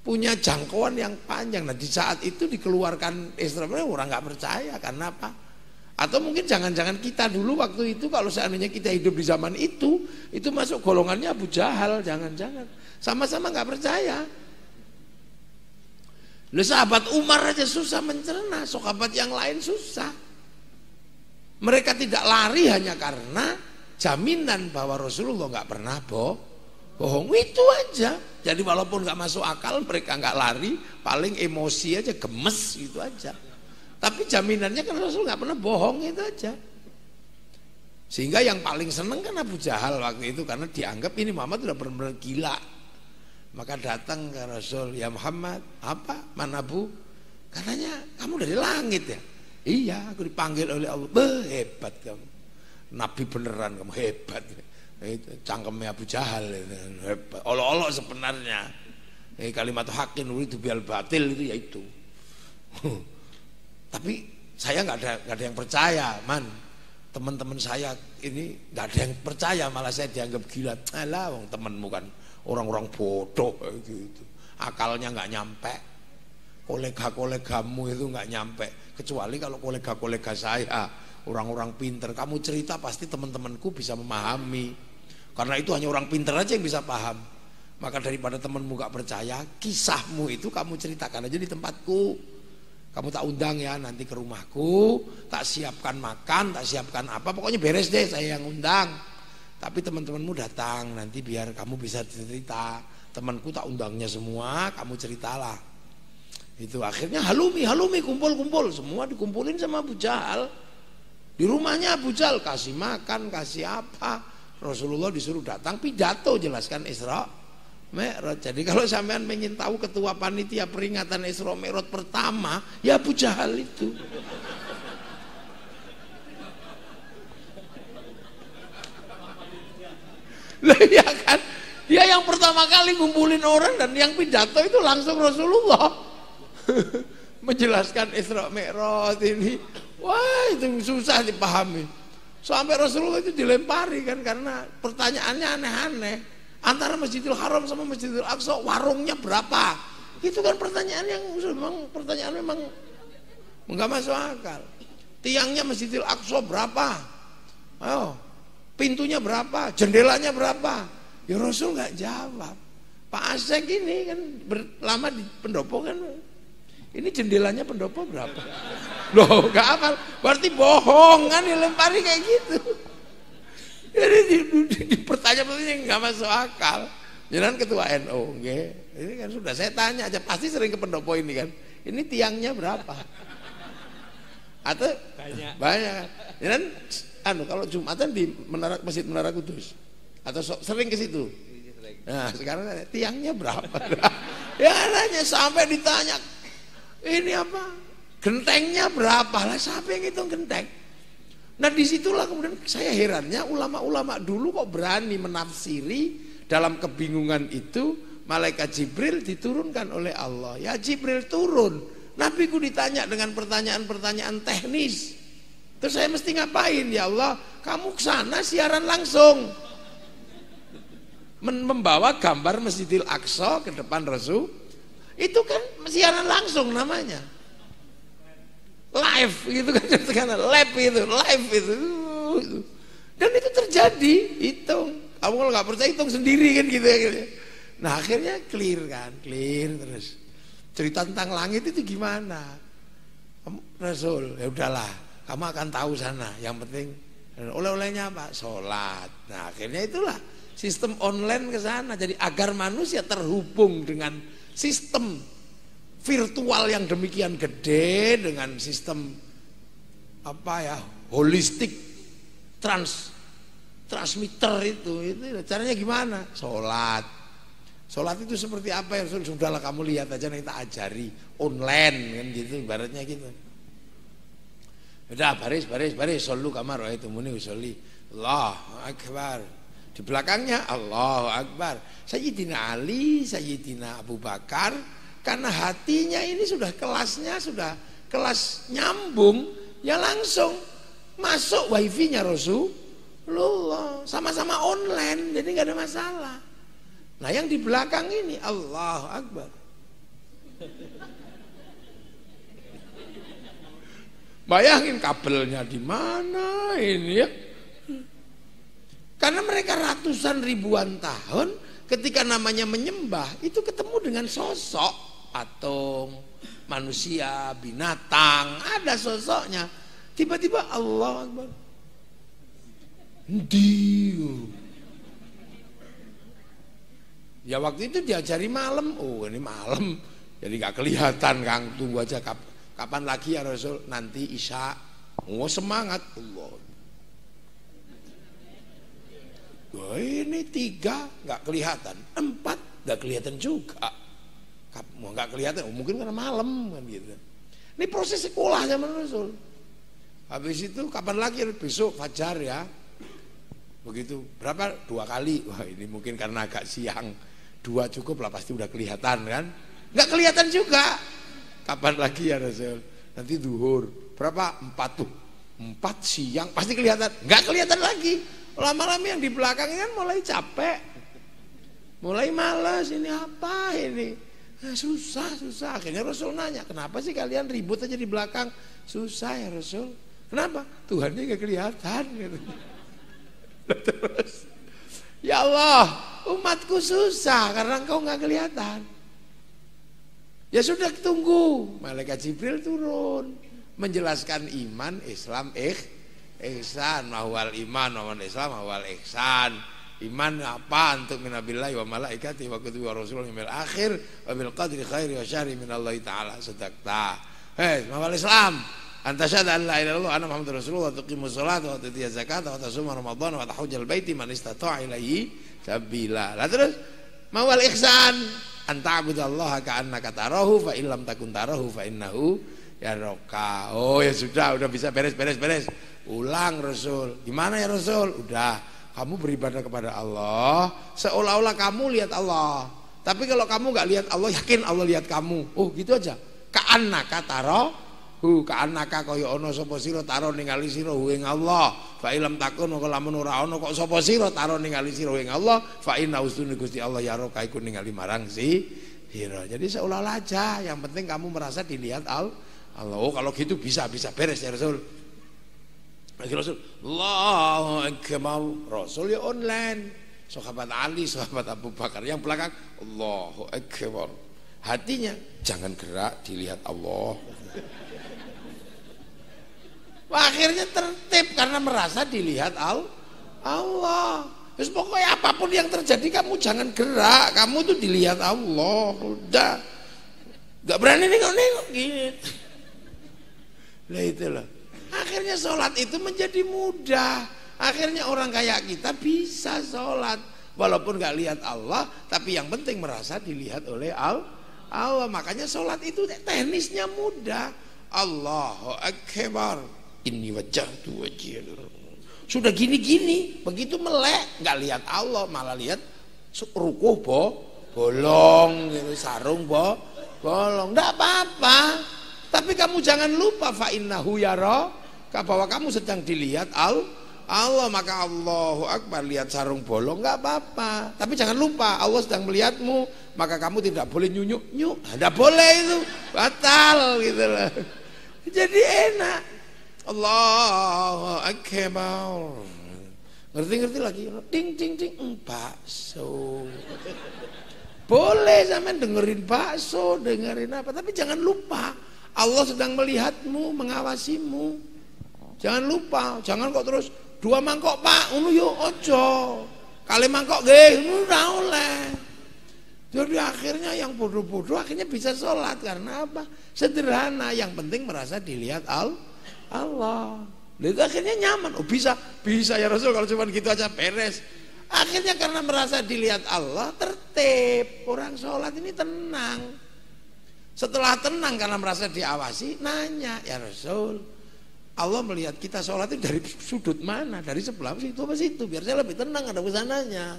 punya jangkauan yang panjang. Nah di saat itu dikeluarkan Isra Mi'raj, orang nggak percaya karena apa? Atau mungkin jangan-jangan kita dulu waktu itu kalau seandainya kita hidup di zaman itu masuk golongannya Abu Jahal, jangan-jangan sama-sama nggak percaya. Loh sahabat Umar aja susah mencerna, sahabat yang lain susah. Mereka tidak lari hanya karena jaminan bahwa Rasulullah nggak pernah bohong, itu aja. Jadi walaupun nggak masuk akal mereka nggak lari, paling emosi aja, gemes gitu aja. Tapi jaminannya kan Rasul nggak pernah bohong, itu aja. Sehingga yang paling seneng kan Abu Jahal waktu itu karena dianggap ini Muhammad sudah benar-benar gila. Maka datang ke Rasul, ya Muhammad, apa? Mana Bu? Katanya kamu dari langit ya? Iya, aku dipanggil oleh Allah. Hebat kamu, Nabi beneran, kamu hebat. Itu cangkemnya Abu Jahal, hebat. Olok-olok sebenarnya. Kalimat haqqin uridu bil batil itu ya itu. Tapi saya nggak ada yang percaya, man. Teman-teman saya ini nggak ada yang percaya, malah saya dianggap gila. Alah, wong temenmu kan orang-orang bodoh gitu. Akalnya nggak nyampe. Kolega-kolegamu itu nggak nyampe. Kecuali kalau kolega-kolega saya orang-orang pinter, kamu cerita pasti teman-temanku bisa memahami. Karena itu hanya orang pinter aja yang bisa paham. Maka daripada temanmu gak percaya, kisahmu itu kamu ceritakan aja di tempatku. Kamu tak undang ya nanti ke rumahku, tak siapkan makan, tak siapkan apa, pokoknya beres deh, saya yang undang. Tapi teman-temanmu datang nanti biar kamu bisa cerita. Temanku tak undangnya semua, kamu ceritalah. Itu akhirnya halumi kumpul-kumpul, semua dikumpulin sama Abu Jahal. Di rumahnya Abu Jahal kasih makan, kasih apa. Rasulullah disuruh datang pidato jelaskan Isra Mi'raj. Jadi kalau sampean ingin tahu ketua panitia peringatan Isra Mi'raj pertama, ya Abu Jahal itu. Lah ya kan, dia yang pertama kali ngumpulin orang dan yang pidato itu langsung Rasulullah. Menjelaskan Isra Mi'raj ini. Wah, itu susah dipahami. Sampai Rasulullah itu dilempari kan karena pertanyaannya aneh-aneh. Antara Masjidil Haram sama Masjidil Aqsa warungnya berapa? Itu kan pertanyaan yang memang enggak masuk akal. Tiangnya Masjidil Aqsa berapa? Ayo, pintunya berapa? Jendelanya berapa? Ya Rasul nggak jawab. Pak Asek ini kan lama di pendopo kan. Ini jendelanya pendopo berapa? Loh, nggak hafal. Berarti bohong kan dilempari kayak gitu. Jadi pertanyaan-pertanyaan nggak masuk akal. Jangan ketua NU, ini kan sudah saya tanya aja, pasti sering ke pendopo ini kan. Ini tiangnya berapa? Atau banyak. Jangan, kalau Jumatan di Masjid Menara Kudus, atau sering ke situ. Nah sekarang tiangnya berapa? Ya nanya sampai ditanya, ini apa? Gentengnya berapa? Lah siapa yang hitung genteng? Nah disitulah kemudian saya herannya ulama-ulama dulu kok berani menafsiri dalam kebingungan itu. Malaikat Jibril diturunkan oleh Allah. Ya Jibril turun, Nabiku ditanya dengan pertanyaan-pertanyaan teknis. Terus saya mesti ngapain? Ya Allah, kamu kesana siaran langsung, membawa gambar Masjidil Aqsa ke depan Rasul. Itu kan siaran langsung namanya, live gitu kan, live itu, dan itu terjadi. Hitung, kamu kalau nggak percaya hitung sendiri kan gitu ya. Nah akhirnya clear terus. Cerita tentang langit itu gimana? Rasul, ya udahlah, kamu akan tahu sana. Yang penting oleh-olehnya apa? Sholat. Nah akhirnya itulah sistem online ke sana. Jadi agar manusia terhubung dengan sistem virtual yang demikian gede, dengan sistem apa ya, holistik transmitter itu caranya gimana? Sholat itu seperti apa ya? Sudahlah kamu lihat aja, nanti tak ajari online kan gitu, ibaratnya gitu. Udah baris, sallu kama ra'aitumuni usolli. Allahu Akbar. Di belakangnya Allahu Akbar. Sayyidina Ali, Sayyidina Abu Bakar, karena hatinya ini sudah kelasnya, sudah kelas nyambung, ya langsung masuk wifi-nya Rasulullah, sama-sama online, jadi nggak ada masalah. Nah yang di belakang ini Allahu Akbar. Bayangin kabelnya di mana ini ya? Karena mereka ratusan ribuan tahun ketika namanya menyembah itu ketemu dengan sosok atom, manusia, binatang, ada sosoknya. Tiba-tiba Allah Akbar. Ya waktu itu diajari malam. Oh ini malam, jadi gak kelihatan Kang. Tunggu aja kapan lagi ya Rasul? Nanti Isya. Oh semangat Allah. Wah ini 3 gak kelihatan, 4 gak kelihatan juga. Mau gak kelihatan, mungkin karena malam kan gitu. Ini proses sekolah zaman Rasul. Habis itu kapan lagi? Besok fajar ya. Begitu berapa? 2 kali. Wah ini mungkin karena agak siang. 2 2 cukup lah, pasti udah kelihatan kan? Nggak kelihatan juga. Kapan lagi ya Rasul? Nanti zuhur. Berapa? 4 tuh. 4 siang pasti kelihatan. Nggak kelihatan lagi. Lama-lama yang di belakang kan mulai capek. Mulai malas, ini apa ini? Nah, susah. Akhirnya Rasul nanya, kenapa sih kalian ribut aja di belakang? Susah ya Rasul. Kenapa? Tuhannya nggak kelihatan. Gitu. Terus, ya Allah, umatku susah karena engkau nggak kelihatan. Ya sudah, tunggu. Malaikat Jibril turun menjelaskan iman, Islam, ihsan, mahwal iman, mahwal Islam, mahwal ihsan. Iman apa? Untuk minabillahi wa malaikati wa kutubi wa rasul yawmil akhir wa bil qadri khairi wa syarri minallahi ta'ala sadaqta. Mahwal Islam, anta syahada an la ilaha illallah anna muhammadar rasulullah wa tuqimus salata wa tutiyaz zakata wa tasuma ramadan wa tahujjal baiti man istata'a ilaihi sabila. Lah terus mahwal ihsan, anta abudallaha ka'annaka tarahu fa illam takun tarahu fa innahu yaraka. Oh ya sudah bisa beres. Ulang Rasul. Gimana ya Rasul? Udah, kamu beribadah kepada Allah seolah-olah kamu lihat Allah. Tapi kalau kamu nggak lihat Allah, yakin Allah lihat kamu. Oh gitu aja. Ka'annaka tarahu, ka'annaka kaya ana sapa sira taro ningali sira ing Allah. Fa illam takun kok lamun ora ana kok sapa sira taro ningali sira ing Allah, fa inna ustunni Gusti Allah yaraka iku ningali marang sira. Jadi seolah-olah aja, yang penting kamu merasa dilihat Allah. Oh kalau gitu bisa beres ya Rasul. Rasul, Allahu Akbar. Rasul ya online. Sahabat Ali, sahabat Abu Bakar, yang belakang Allahu Akbar. Hatinya jangan gerak, dilihat Allah. Akhirnya tertib karena merasa dilihat Allah. Terus pokoknya apapun yang terjadi kamu jangan gerak, kamu tuh dilihat Allah. Udah, nggak berani nengok gitu. Lah itulah. Akhirnya sholat itu menjadi mudah. Akhirnya orang kayak kita bisa sholat walaupun gak lihat Allah, tapi yang penting merasa dilihat oleh Allah. Makanya sholat itu teknisnya mudah. Allahu Akbar. Inni wajjahtu wajhiya. Sudah gini-gini, begitu melek gak lihat Allah, malah lihat rukuh bolong gitu, sarung bolong. Nggak apa-apa. Tapi kamu jangan lupa fa innahu yara, bahwa kamu sedang dilihat Allah. Maka Allahu Akbar, lihat sarung bolong nggak apa-apa. Tapi jangan lupa Allah sedang melihatmu, maka kamu tidak boleh nyunyuk. Tidak boleh, itu batal gitu loh. Jadi enak. Allahu Akbar. Ngerti lagi. Ding bakso. Boleh sampean dengerin bakso, dengerin apa, tapi jangan lupa Allah sedang melihatmu, mengawasimu. Jangan lupa, jangan kok terus 2 mangkok Pak, ngono yo ojo. 1 mangkok nggih, ngono ora oleh. Jadi akhirnya yang bodoh-bodoh akhirnya bisa sholat karena apa? Sederhana, yang penting merasa dilihat Allah. Itu akhirnya nyaman. Oh bisa ya Rasul, kalau cuma gitu aja beres. Akhirnya karena merasa dilihat Allah, tertib. Orang sholat ini tenang. Setelah tenang karena merasa diawasi, nanya, ya Rasul, Allah melihat kita sholat itu dari sudut mana? Dari sebelah situ apa situ? Biar saya lebih tenang ada kesananya.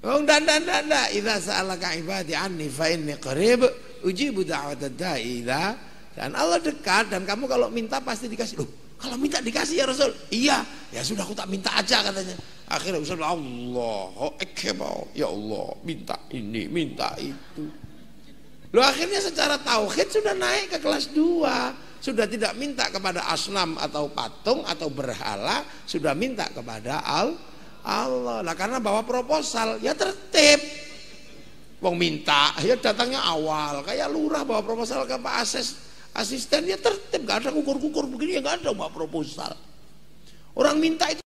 Oh, dan. Idza sa'alaka ibadi anni fa inni qarib ujibu da'watad da'i idza. Dan Allah dekat, dan kamu kalau minta pasti dikasih. Loh, kalau minta dikasih ya Rasul? Iya. Ya sudah, aku tak minta aja katanya. Akhirnya Rasul Allahu Akbar. Ya Allah, minta ini, minta itu. Loh, akhirnya secara tauhid sudah naik ke kelas 2. Sudah tidak minta kepada asnam atau patung atau berhala, sudah minta kepada Allah. Nah, karena bawa proposal, ya tertib. Wong minta, ya datangnya awal. Kayak lurah bawa proposal ke Pak asisten, ya tertib. Gak ada kukur-kukur begini, ya gak ada bawa proposal. Orang minta itu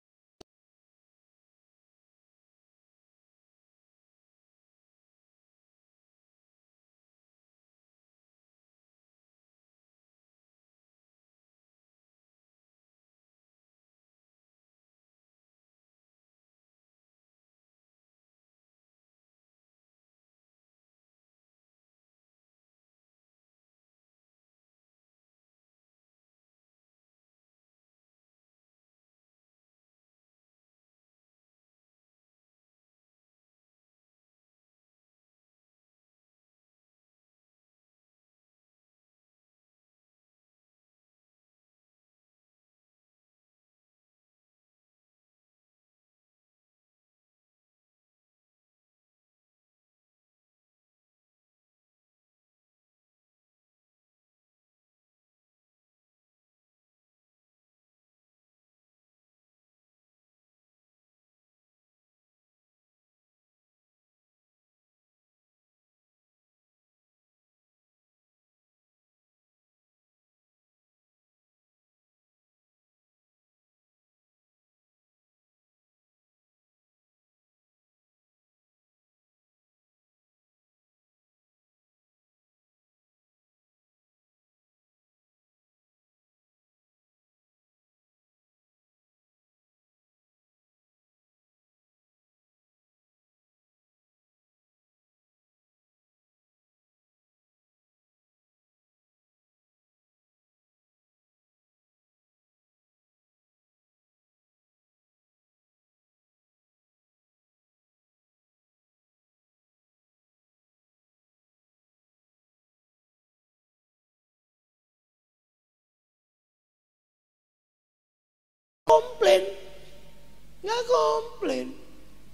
komplain. Nggak komplain.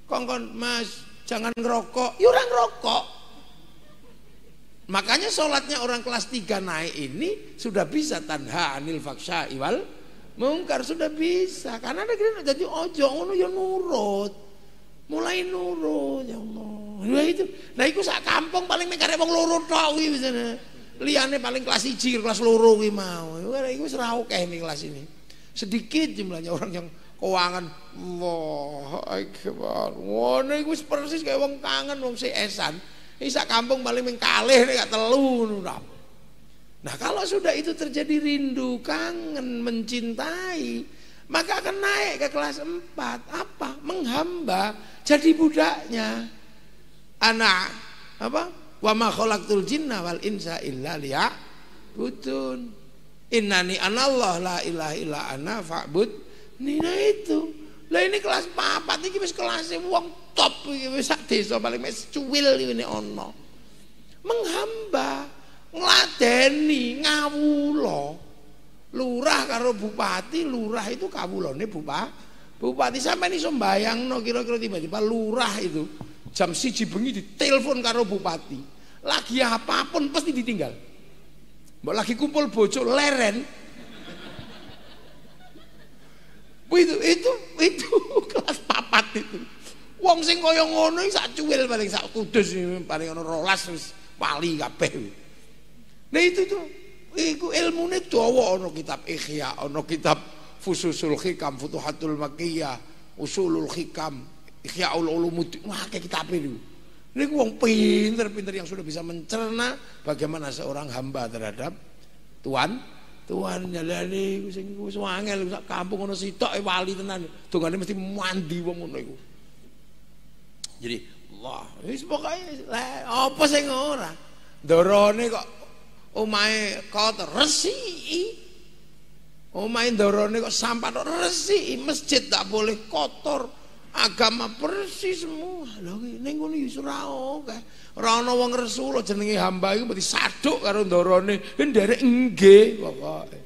Kongkon, Mas, jangan ngerokok. Ya orang ngerokok. Makanya sholatnya orang kelas 3 naik ini sudah bisa tanha anil faksha iwal mungkar, sudah bisa. Karena ada kira jadi ojo ngono ya nurut. Mulai nurut ya Allah. Nah itu sak kampung paling nek arek wong loro tok kuwi wisane. Liyane paling kelas 1, kelas loro kuwi mau. Iku wis ra akeh ning kelas ini. Sedikit jumlahnya orang yang keuangan. Allahu akbar. Ngono iku wis persis kaya wong kangen wong CS-an. Sak kampung paling mengkalih nek gak telu. Nah kalau sudah itu terjadi rindu, kangen, mencintai, maka akan naik ke kelas 4. Apa? Menghamba, jadi budaknya. Anak apa? Wa ma khalaqtul jinna wal insa illa liya'budun. Innani anallah la ilaha illa ana fa'bud. Nina itu. Lah ini kelas 4 iki wis kelas wong top iki wis sak desa paling wis cuwil ini ana. Menghamba, ngladeni, ngawula. Lurah karo bupati, lurah itu kawulane bupati sampeyan iso mbayangno kira-kira tiba-tiba lurah itu jam 1 bengi ditelepon karo bupati. Lagi apapun pasti ditinggal. Mbok lagi kumpul bojo leren. Itu kelas 4 itu. Wong sing kaya ngono iki sak cuwil paling sak kudus paling ana 12 wis wali kabeh. Nah itu tuh iku ilmune dawa, ana kitab Ihya, ana kitab Fususul Hikam, Futuhatul Makkiyah, Usulul Hikam, Ihyaul Ulumuddin. Wah, kayak kitab itu. Niku wong pinter-pinter yang sudah bisa mencerna bagaimana seorang hamba terhadap Tuhan nyalani sing wis wangel sak kampung ono sitok wali tenan. Dongane mesti mandi wong ngono iku. Jadi Allah, wis pokoke apa sing ora. Ndorone kok omahe kotor resiki. Omahe ndorone kok sampah kok resiki, masjid tak boleh kotor. Agama bersih semua. Lha ning ngono ya ora akeh. Ora ana wong Rasul jenenge hamba iku mesti saduk karo ndorone. Nderek nggih pokoke.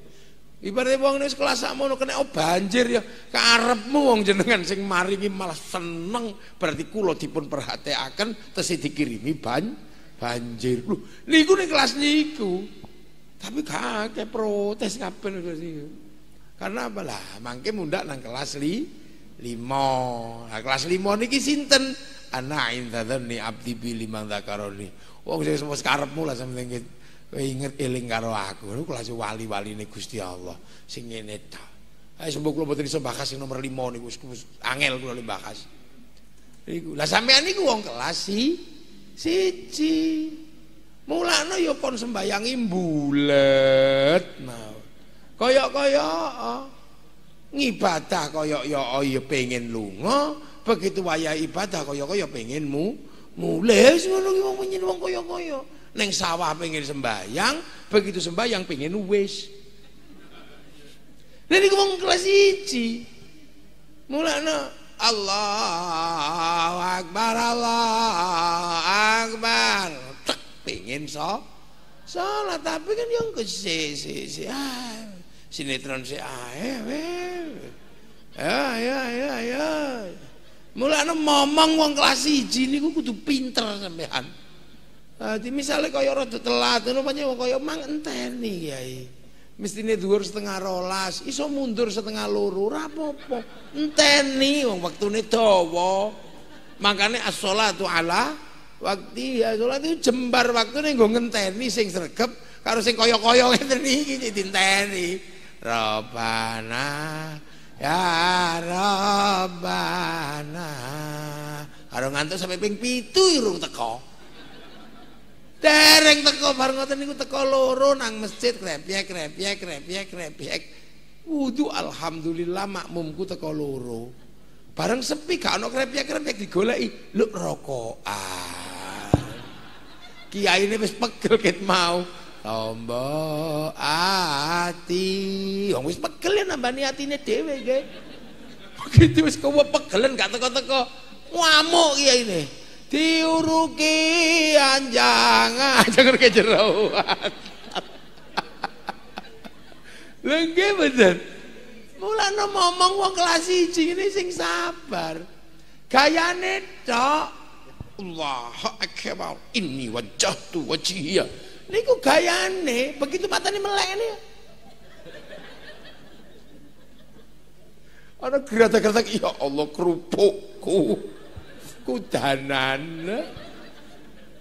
Ibaratnya wong wis kelas sakmono kena banjir ya karepmu wong jenengan sing maringi malah seneng, berarti kula dipun perhatikaken tesih dikirimi banjir. Lho, niku ning kelas niku. Tapi gak akeh protes kabeh niku. Karena apa lah? Mangke mundak nang kelas 5. Nah, kelas 5 niki sinten? Ana indadzanni abdi bi liman dzakaroni. Wong sing wis karepmu lah sampeyan inget eling karo aku. Niku kelas wali-waline Gusti Allah sing ngene ta. Ayo sembok kula mboten iso bahas sing nomor 5 niku wis angel kula bahas. Niku. Lah sampeyan niku wong kelas 1. Mulane ya pon sembayangi bulet. Nah. Kaya-kaya ngibadah kaya ya pengen lunga, begitu wayah ibadah kaya pengen mulai ngono ki wong pengen wong kaya ning sawah pengen sembayang, begitu sembayang pengen wis. Lha niku wong kelas 1. Mulane Allahu Akbar, Allahu Akbar. Tek pengen salat tapi kan yang sinetron si ya. Mulane momong wong kelas 1 niku kudu pinter sampean. Dadi misale kaya rada telat ngono pancen wong kaya mang enteni Kyai. Mestine dhuwur 11:30, iso mundur 1:30 ora apa-apa. Enteni wong wektune dawa. Makane as-sholatu ala waktu ya salat itu jembar waktune nggo ngenteni sing sregep karo sing kaya-kaya ngeten iki ditenteni. Rabbana ya Rabbana. Karo ngantuk sampai ping 7 urung teko. Dereng teko bareng ngoten niku teko loro nang masjid krepyek. Wudu alhamdulillah makmumku teko loro. Bareng sepi gak ono krepyek digoleki, lho rokokan. Kiyaine wis pegel ket mau. Tombo ati. Wong wis pegel ya nambani atine dhewe nggih. Begitu wis kowe pegelen gak teko-teko, ngamuk kiyaine. Diuruki anjangan ke jerawat. Lha nggih mboten. Mulane ngomong wong kelas 1 ngene sing sabar. Gayane tok Allahu akbar inni wajjahtu wajhiya. Niku gayane begitu matane melek ini. Ana geratak-geratak ya Allah kerupukku. Kudanan.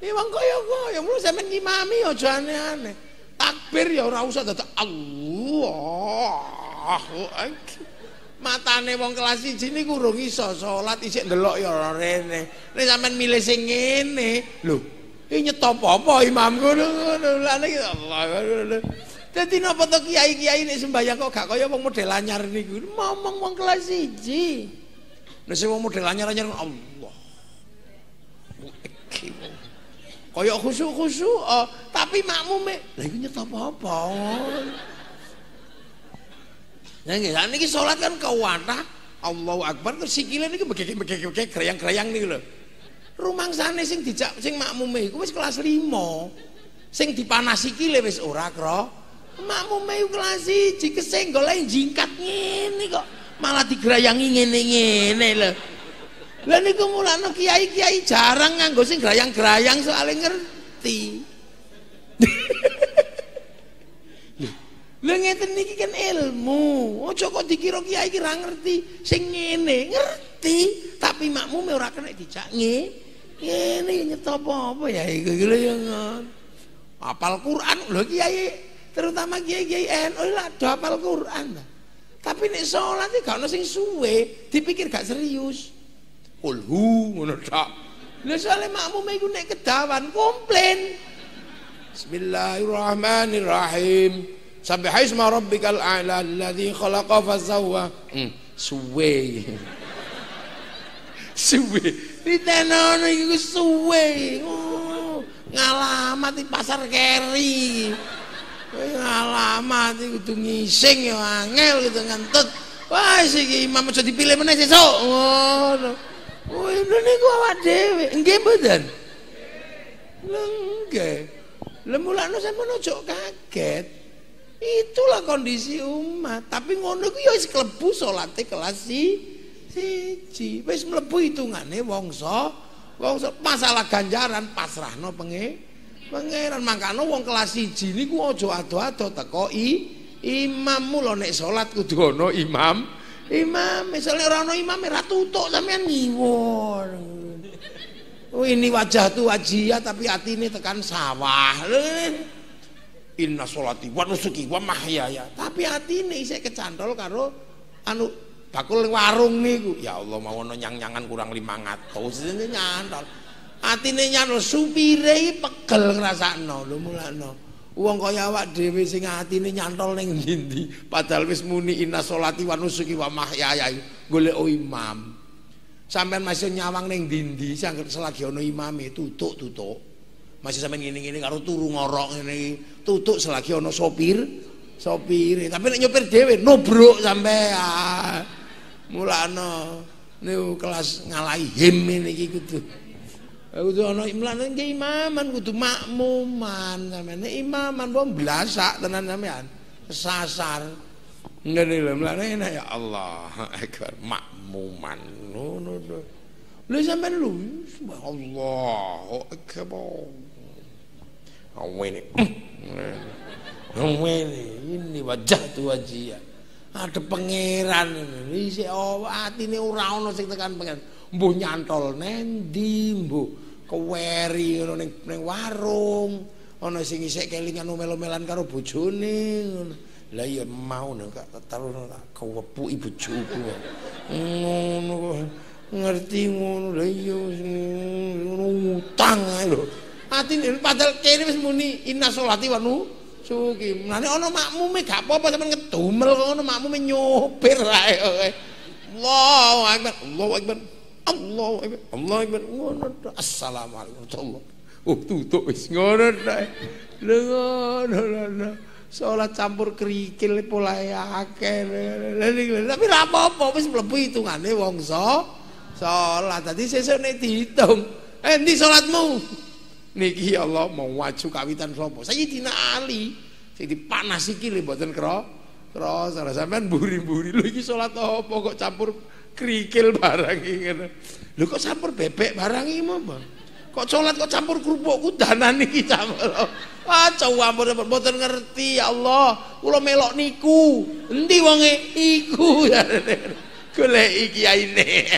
Wong kaya mulu sampean ngimami aja aneh-aneh. Takbir ya ora usah dadak Allahu akbar. Matane wong kelas 1 niku urung iso salat isih ndelok ya ora rene. Nek sampean milih sing ngene, lho, iki nyetop apa imam ngono lha niki Allah. Dadi napa to kiai-kiai nek sembahyang kok gak kaya wong model anyar niku. Momong wong kelas 1. Nek sing wong model anyar-anyar Allah. Kaya khusuk-khusuk, tapi makmume lha iku nyetop apa? Nah niki salat kan kawathah Allahu Akbar terus sikile niki begek-begek grayang-grayang niku lho. Rumangsane sing dijak sing makmume iku wis kelas 5. Sing dipanasi sikile wis ora kro. Makmume iku kelas 1 keseng golek jingkat ngene kok malah digrayangi ngene-ngene lho. Lah niku mulane kiai-kiai jarang nganggo sing grayang-grayang soalnya ngerti. Lha ngeten niki kan ilmu. Aja kok dikira kiai iki ra ngerti. Sing ngene ngerti, tapi makmume ora kena dijak ngene nyetop apa ya iku lho ya. Hafal Quran lho kiai, terutama kiai-kiai NU lha do hafal Quran. Tapi nek salat iki gak ono sing suwe, dipikir gak serius. Kulhu ngono tok. Lha soalé makmume iku nek kedawan komplain. Bismillahirrahmanirrahim. Subhanallah rabbikal a'la alladzi khalaqa fasawwa. Suwe. Suwe. Ditenono iku suwe. Ngalamat di pasar keri. Ngalamat iki kudu ngising ya angel gitu ngentut. Wah iki imam aja dipilih meneh sesuk. Ngono. Oh niku awak dhewe. Nggih mboten? Nggih. Lha mulane sampeyan aja kaget. Itulah kondisi umat. Tapi ngono iku ya wis klebu salate kelas 1. Wis mlebu hitungane wongso masalah ganjaran pasrahno pangeran. Mangkane wong kelas 1 niku aja ado-ado teko imam. Mula nek salat kudu ana imam. Misalnya ora ana imam ora tutuk sampean ngiwur. Oh ini wajah tu wajia tapi atine tekan sawah. Inna sholati wa nusuki wa mahyaya. Tapi atine isih kecantol karo anu bakul warung niku. Ya Allah mau ono nyang-nyangan kurang 500 ini nyantol. Atine nyantol supire pegel ngrasakno lho mulane. Wong kaya awak dhewe sing atine nyantol ning ndi padahal wis muni inna sholati wa nusuki wa mahyaya golek imam. Sampeyan masih nyawang ning ndi selagi ono imame tutuk. Masih sampean ngene-ngene karo turu ngorok ngene iki. Tutuk selagi ana sopire. Tapi nek nyopir dhewe nubruk sampean. Mulane niku kelas ngalahi him niki kudu. Kudu ana imlane nggih imaman kudu makmuman sampean. Nek imaman wong blasak tenan sampean. Sasar. Ngene lho mulane enak ya Allah akbar makmuman. Ngono lho. Lha sampean lho subhanallah akbar. Awene ini wajah tu wajia. Ada pangeran ini si atine ora ono sing tekan pangeran. Mbuh nyantol nendi, mbuh keweri ngono ning warung. Ana sing isih kelingan omel-omelan karo bojone ngono. Lah ya mau nek taruh kewepuki bojoku. Ngono ngerti ngono lha iya ngono utang ae lho. Atine padahal kene wis muni inna sholati wa nusuki. Mulane ana makmume gak apa-apa sampeyan ngedumel kok ana makmume nyopir ae. Allahu akbar. Allahu akbar. Allahu akbar. Allahu akbar. Ngono to. Assalamualaikum warahmatullahi. Oh tutuk wis ngono to. Lho ngono. Salat campur kerikil polahe akeh. Tapi ra apa-apa wis mlebu hitungane wong salat. Dadi sesuk nek diitung, endi salatmu? Niki ya Allah mau waju kawitan sapa? Sayyidina Ali sing dipanas iki lho mboten Terus sampean mburi-mburi lho iki salat apa kok campur krikil barang iki ngono. Lho kok campur bebek barang iki mama. Kok salat kok campur kerupuk kudanan iki campur. Wah, campur mboten ngerti ya Allah. Kula melok niku. Endi wonge iku. Golek kiyaine.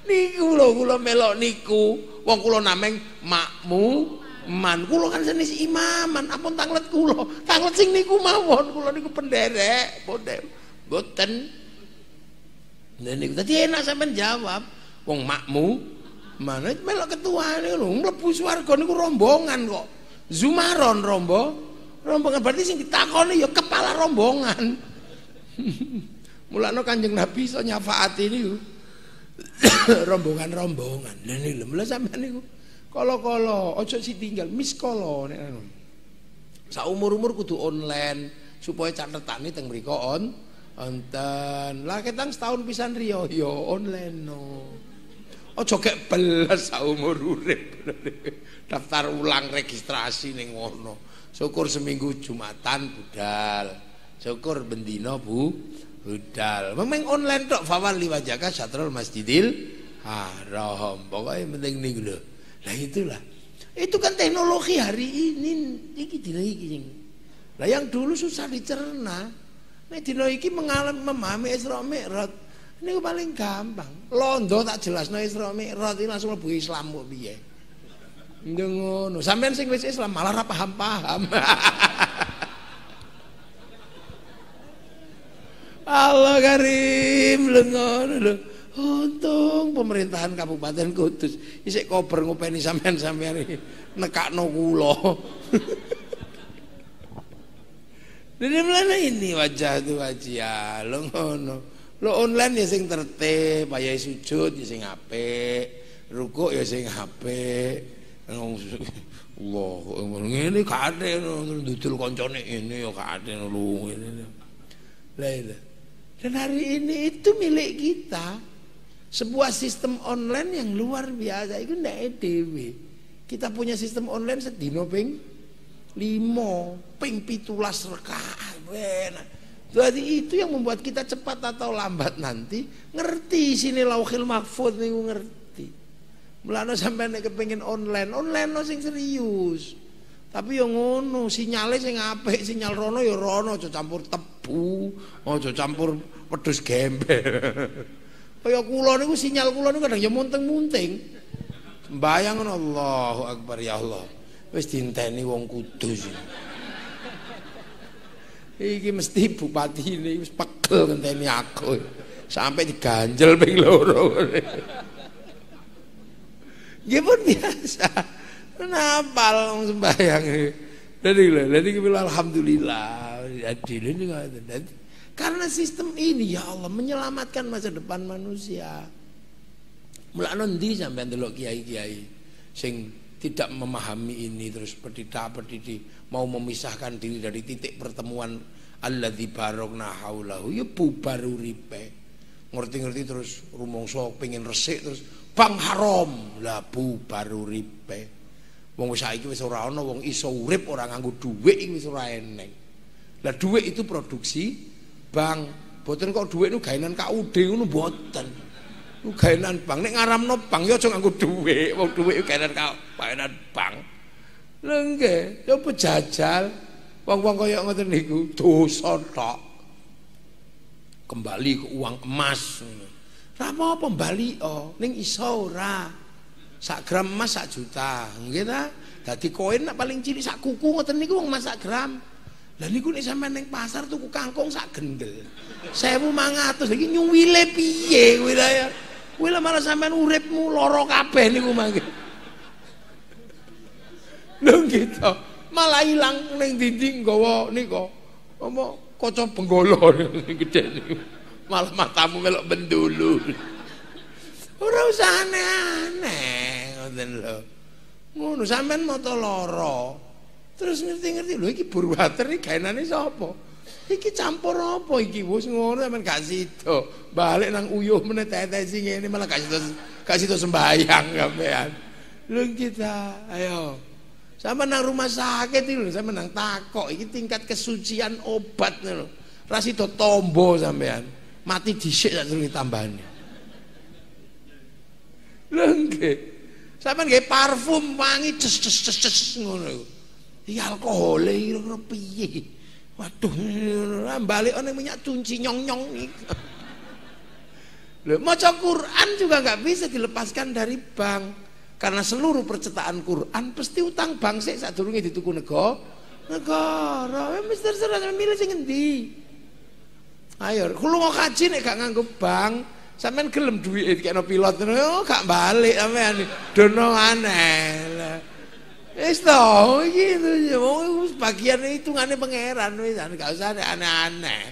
Niku lho kula melok niku. Wong kula nameng makmu man, kula kan jenis imaman, ampun tanglet kula. Tanglet sing niku mawon, kula niku penderek, boten. Nah niku dadi enak sampean jawab. Wong makmu mana melok ketuane lho, mlebu swarga niku rombongan kok. Zumaron rombongan berarti sing ditakoni ya kepala rombongan. Mulane Kanjeng Nabi iso nyafaati niku. Rombongan-rombongan. Lha niku lho sampean niku kala-kala aja ditinggal miskala nek anu. Saumur-umur kudu online supaya catetane teng mriko onten. Lah ketang setahun pisan riyo ya online no. Aja gek belas saumur urip. Daftar ulang registrasi ning ngono. Syukur seminggu Jumatan budal. Syukur bendina budal. Memang online tok fawal liwajaka syatrul masjidil haram. Pokoknya penting niku lho. Lah itulah. Itu kan teknologi hari ini iki dina iki. Lah yang dulu susah dicerna. Nek dina iki memahami Isra Mi'raj niku paling gampang. Londo tak jelasno Isra Mi'raj iki langsung mlebu Islam kok piye. Ngono. Sampeyan sing wis Islam malah ora paham-paham. Allah Karim lho ngono lho. Untung pemerintahan Kabupaten Kudus isik kober ngopeni sampean-sampean iki nekakno kula. Dene mlene ini wajah tu wajah lho ngono. Lho online ya sing tertib, payahe sujud ya sing apik, rukuk ya sing apik. Allah ngene gak ate ndudul kancane ini ya gak ate lho ngene. Lah dan hari ini itu milik kita. Sebuah sistem online yang luar biasa itu ndak dhewe. Kita punya sistem online sedina ping 5, ping 17 rakaat. Jadi itu yang membuat kita cepat atau lambat nanti ngerti sini Lauhil Mahfuz niku ngerti. Mulane sampeyan nek kepengin online no sing serius. Tapi yo ngono, sinyale sing apik, sinyal rono ya rono, aja campur tebu, aja campur wedhus gembel. Kaya kula niku sinyal kula niku kadang ya munting-munting. Sembayang ngono Allahu Akbar ya Allah. Wis dienteni wong Kudus. Iki mesti bupati ini wis pegel ngenteni aku. Sampai diganjel ping 2. Nggih pun biasa. Napal wong sembayang iki. Dadi alhamdulillah adil ini ngoten. Karena sistem ini ya Allah menyelamatkan masa depan manusia. Mulane ndi sampean delok kiai-kiai sing tidak memahami ini terus berdita-berdidi mau memisahkan diri dari titik pertemuan alladzi barokna haulahu ya bubar uripe. Ngerti-ngerti terus rumangsa pengin resik terus bang haram lah bubar uripe. Wong saiki wis ora ana wong iso urip ora nganggo dhuwit iki wis ora eneng. Lah dhuwit itu produksi bang, boten kok dhuwit niku gaenan KUD ngono mboten. Niku gaenan bang, nek ngaramno bang ya aja nganggo dhuwit, wong dhuwit gaenan bang. Lha nggih, coba jajal. Wong-wong kaya ngoten niku dosa tok. Kembali ke uang emas ngono. Ora apa-apa bali ning iso ora. Sak gram emas 1 juta, nggih ta? Dadi koin nak paling cilik sak kuku ngoten niku wong emas sak gram. Lah niku nek sampean ning pasar tuku kangkung sak gendel 1.500 iki nyuwile piye kuwi ya. Kuwi malah sampean uripmu lara kabeh niku mangke. Lho gitu. Malah ilang ning dinding nggawa nika apa kaca benggala gedhe niku. Malah matamu melok bendulu. Ora usah aneh-aneh ngoten lho. Ngono sampean mata lara. Terus ngerti-ngerti lho iki burwater iki gaenane sapa? Iki campur apa iki? Wis ngono sampean gak sida. Balik nang uyuh meneh tetesi ngene malah gak sida sembayang sampean. Lho kita, ayo. Sampeyan nang rumah sakit iki lho, sampeyan nang takok iki tingkat kesucian obat lho. Rasida tombo sampean. Mati dhisik sak durunge tambahane. Lha nggih. Sampeyan nggih parfum wangi ces ngono iku. Iki alkohole kira-kira piye? Waduh, balik ning minyak tunci nyong-nyong iki. Lho, maca Quran juga nggak bisa dilepaskan dari bank. Karena seluruh percetakan Quran pasti utang bank sik sadurunge dituku negara. Wis terserah milih sing endi. Ayo, lunga kaji nek gak nganggo bank, sampean gelem duwike dikene pilot ngono gak balik sampean. Dono aneh. Wis to, iki bagian hitungane pangeran wis gak usah aneh-aneh.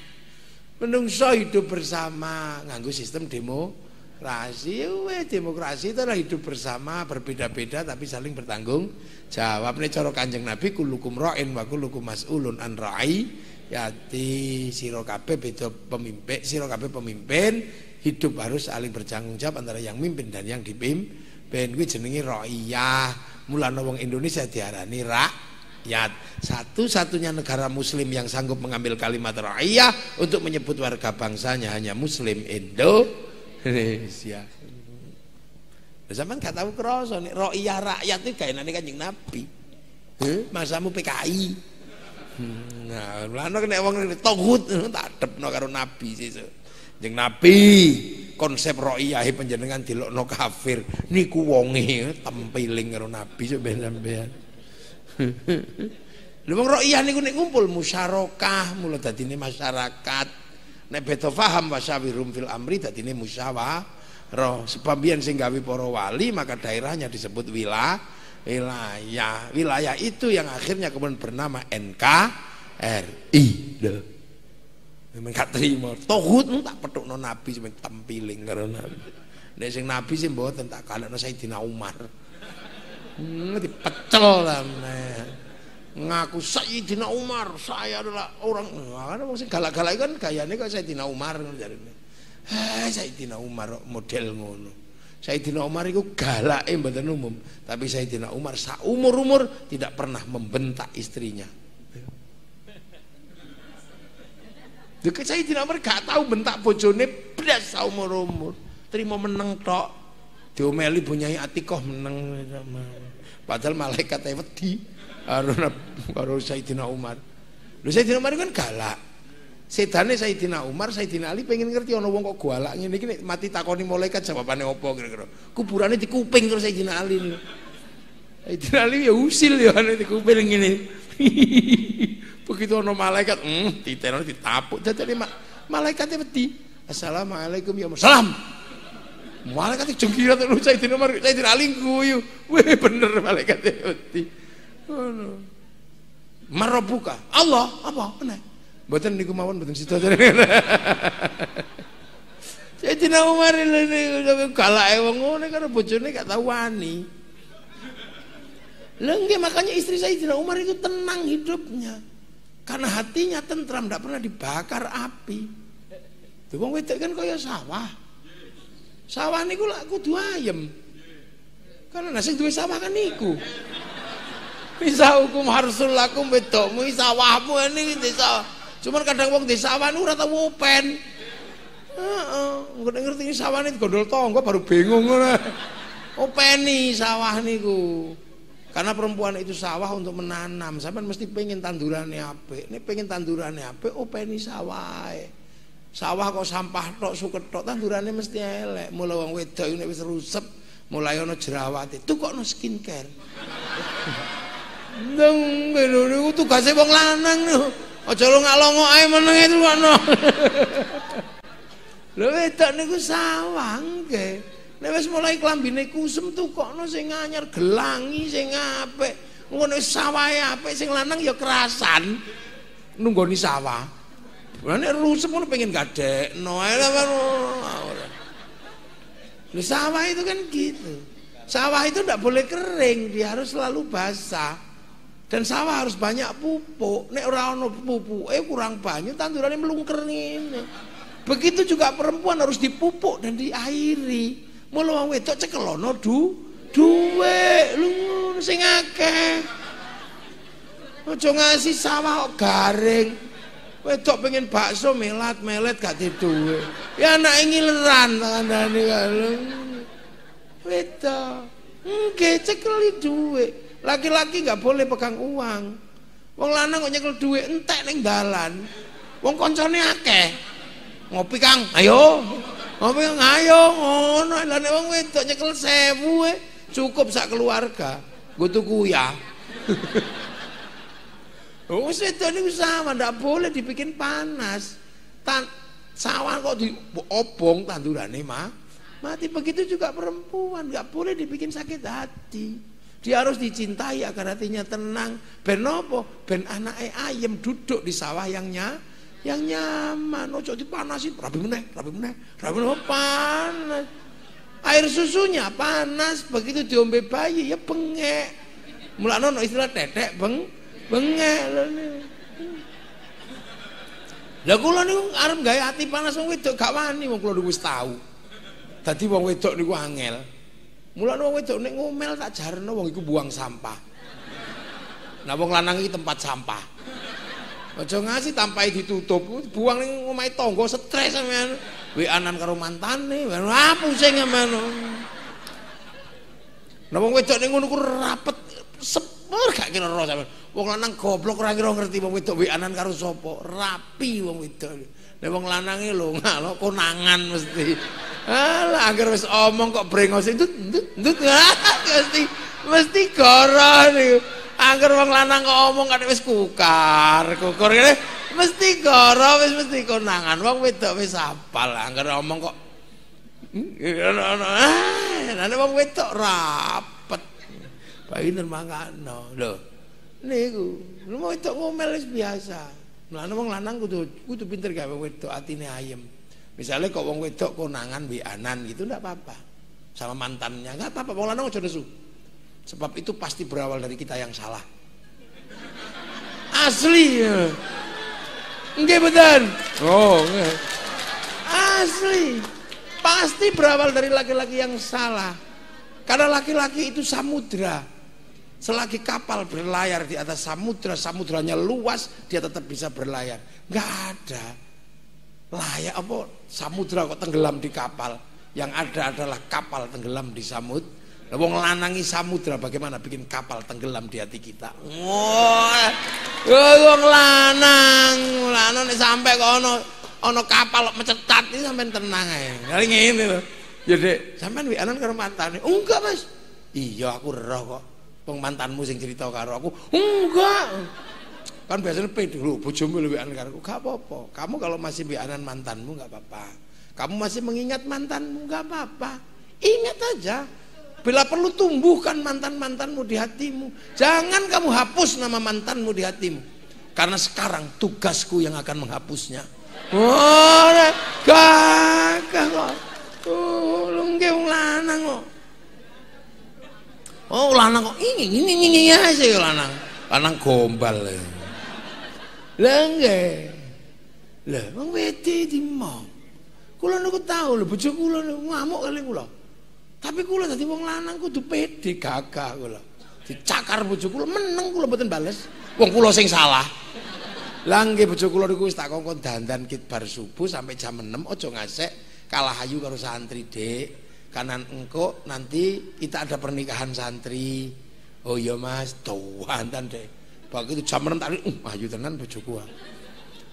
Menungso hidup bersama nganggo sistem demokrasi. Demokrasi itu adalah hidup bersama, berbeda-beda tapi saling bertanggung jawab. Nek cara Kanjeng Nabi kulukum ra'in wa kulukum mas'ulun an ra'i yati. Sira kabeh beda pemimpin, sira kabeh pemimpin, hidup harus saling bertanggung jawab antara yang mimpin dan yang dipimpin. Kuwi jenenge ra'iyah. Mulane wong Indonesia diarani rakyat. Satu-satunya negara muslim yang sanggup mengambil kalimat ra'iyah untuk menyebut warga bangsanya hanya muslim Indonesia. Zaman gak tahu krasa nek ra'iyah rakyat iki gaenane Kanjeng Nabi. Masamu PKI. Nah, mulane nek wong togut tak adepno karo nabi sesuk. Kanjeng Nabi konsep ra'iyah panjenengan dilokno kafir niku wonge tempiling karo nabi sampeyan. Lha wong ra'iyah niku nek ngumpul musyarakah, mula dadine masyarakat. Nek beda paham wasyawirum fil amri dadine musyawarah. Sebab yen sing gawe para wali maka daerahnya disebut wilayah. Wilayah itu yang akhirnya kemudian bernama NKRI. Memang gak terima. Tohut tak petukno nabi sampe tempiling karo nabi. Nek sing nabi sing mboten tak kalekno Sayyidina Umar. Dipecel sampean. Ngaku Sayyidina Umar, saya adalah orang. Ana wong sing galak-galak kan gayane kok Sayyidina Umar ngono jarene. Sayyidina Umar model ngono. Sayyidina Umar itu galake mboten umum, tapi Sayyidina Umar saumur-umur tidak pernah membentak istrinya. Deket Sayyidina Umar gak tahu bentak bojone blas saumur-umur. Terima meneng tok. Diomeli Bunyai Atikoh meneng. Padahal malaikat wedi karo Sayyidina Umar. Lho Sayyidina Umar kan galak. Sedane Sayyidina Umar, Sayyidina Ali pengen ngerti ana wong kok galak ngene iki nek mati takoni malaikat jawabane apa kira-kira. Kuburane dikuping karo Sayyidina Ali niku. Sayyidina Ali ya usil ya nek dikuping ngene. Begitu ana malaikat, diteno ditapuk dadane malaikate wedi. Assalamualaikum ya salam. Malaikat jengkirat terus Sayyidina Umar, Sayyidina Ali guyu. Weh bener malaikate wedi. Ngono. Marabuka. Allah apa? Bener. Mboten niku mawon mboten sida. Sayyidina Umar niku galake wong ngene karo bojone gak tau wani. Lha nggih makanya istri Sayyidina Umar itu tenang hidupnya. Karena hatinya tentram, tidak pernah dibakar api. Tuh wong wedok kan kaya sawah. Sawah niku lak kudu ayem. Karena sing duwe sawah kan niku. Bisa hukum harsul lakum wedokmu sawahmu ini desa. Cuman kadang wong di sawah niku ora tau open. Heeh, ngerti ini sawah ini gondol tangga baru bingung ngono. Openi sawah niku. Karena perempuan itu sawah untuk menanam. Sampeyan mesti pengen tandurannya apik. Nek pengen tandurannya apik, openi sawah. Sawah kok sampah tok suket tok tandurannya mesti elek. Mula wong wedok nek wis rusep, mulai ana jerawate, tukokno skincare. Ndeng ngono niku tugase wong lanang niku. Aja lu ngalongo ae menenge tukokno. Lho wedok niku sawah nggih. Nek wis mulai klambine kusem tukokno sing anyar, gelangi sing apik. Ngono wis sawahe apik, sing lanang ya kerasan. Nunggoni sawah. Lah nek rusep ngono pengen gadekno ae ora. Lho sawah itu kan gitu. Sawah itu enggak boleh kering, dia harus selalu basah. Dan sawah harus banyak pupuk. Nek ora ono pupuke kurang banyu tandurane melungker ngene. Begitu juga perempuan harus dipupuk dan diairi. Mula wong wedok cekelono dhuwit lho sing akeh. Aja ngasih sawah kok garing. Wedok pengen bakso melet gak duwe. Ya anake ngileran kandhane kalau. Wedok. Nggih cekeli duwe. Laki-laki gak boleh pegang uang. Wong lanang kok nyekel duwe entek ning dalan. Wong koncone akeh. Ngopi Kang, ayo. Ngopi Kang, ayo ngono. Lah nek wong wedok nyekel 1000 cukup sak keluarga. Nggo tuku ya. Wis wedok niku sama, ndak boleh dibikin panas. Sawan kok diobong tandurane mati. Begitu juga perempuan, nggak boleh dibikin sakit hati. Dia harus dicintai agar hatinya tenang. Ben opo? Ben anake ayem duduk di sawah yang nyaman. Ojo dipanasin, rabi meneh panas. Air susunya panas, begitu diombe bayi ya bengek. Mulane ono istilah tetek bengek lho niku. Lah kula niku arep gawe ati panas wong wedok gak wani wong kula wis tau. Dadi wong wedok niku angel. Mulane wong wedok nek ngomel tak jarno wong iku buang sampah. Nah wong lanang iki tempat sampah. Aja ngasih tampai ditutup, buang ning omahe tangga stres sampean. WA-an karo mantane, wah pusing sampean. Nah wong wedok ning ngono ku rapet seper gak kira ro sampean. Wong lanang goblok ora kira ngerti wong wedok WA-an karo sapa. Rapi wong wedok. Nek wong lanange lho ngalo konangan mesti. Alah anggere wis omong kok brengos ndut mesti goro niku. Angger wong lanang kok omong kan wis kukur ngene mesti goro wis mesti konangan. Wong wedok wis apal angger omong kok ana wong wedok rapet. Pinter mangano. Lho niku wong wedok ngomel wis biasa. Mulane wong lanang kudu pinter gawe wedok atine ayem. Misalnya kok wong wedok konangan WA-an gitu ndak apa-apa. Sama mantannya enggak apa-apa. Wong lanang aja nesu. Sebab itu pasti berawal dari kita yang salah. Asli. Nggih betul. Oh, nggih. Asli. Pasti berawal dari laki-laki yang salah. Karena laki-laki itu samudra. Selagi kapal berlayar di atas samudra, samudranya luas, dia tetap bisa berlayar. Enggak ada layak apa samudra kok tenggelam di kapal. Yang ada adalah kapal tenggelam di samudra. Wong lanangi samudra bagaimana bikin kapal tenggelam di hati kita. Wong lanang nek sampai kok ono kapal mecetat iki sampean tenang ae. Kali ngene lho. Ya Dek, sampean WA-an karo mantane. Enggak, Mas. Iya aku roh kok. Wong mantanmu sing cerita karo aku. Enggak. Kan biasanya pede lho bojomu WA-an karo aku. Gak apa-apa. Kamu kalau masih WA-an mantanmu gak apa-apa. Kamu masih mengingat mantanmu gak apa-apa. Ingat aja. Bila perlu tumbuhkan mantan-mantanmu di hatimu. Jangan kamu hapus nama mantanmu di hatimu. Karena sekarang tugasku yang akan menghapusnya. Oh, gagah kok. Nggih wong lanang kok. Oh, lanang kok ini aja ya lanang. Lanang gombal. Lah nggih. Lah wong wedi dimong. Kula niku tahu lho bojo kula niku ngamuk kali kula. Tapi kula dadi wong lanang kudu pede gagah kula. Dicakar bojo kula meneng kula mboten bales. Wong kula sing salah. Lah nggih bojo kula niku wis tak kongkon dandan kit bar subuh sampai jam 6 aja ngasek kalah ayu karo santri, Dek. Kanan engko nanti kita ada pernikahan santri. Oh iya Mas, tuantan Dek. Begitu jam 6 tadi ayu tenan bojoku.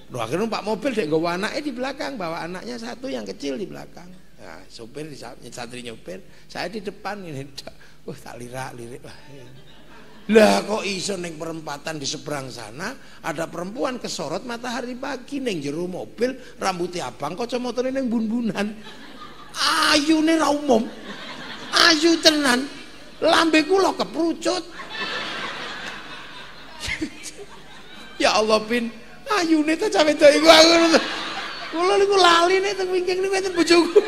Loh akhirnya Pak mobil Dek nggawa anaknya di belakang, bawa anaknya satu yang kecil di belakang. Nah, sopir santri nyopir, saya di depan ini. Tak lirik. Lah kok iso neng perempatan di seberang sana ada perempuan kesorot matahari pagi neng jero mobil, rambutnya abang, kacamata neng bun-bunan. Ayune ra umum. Ayu tenan. Lambe kula keprucut. Ya Allah Pin, ayune ta cawe wedok iku aku. Kula niku lali nek teng wingking niku enten bojoku.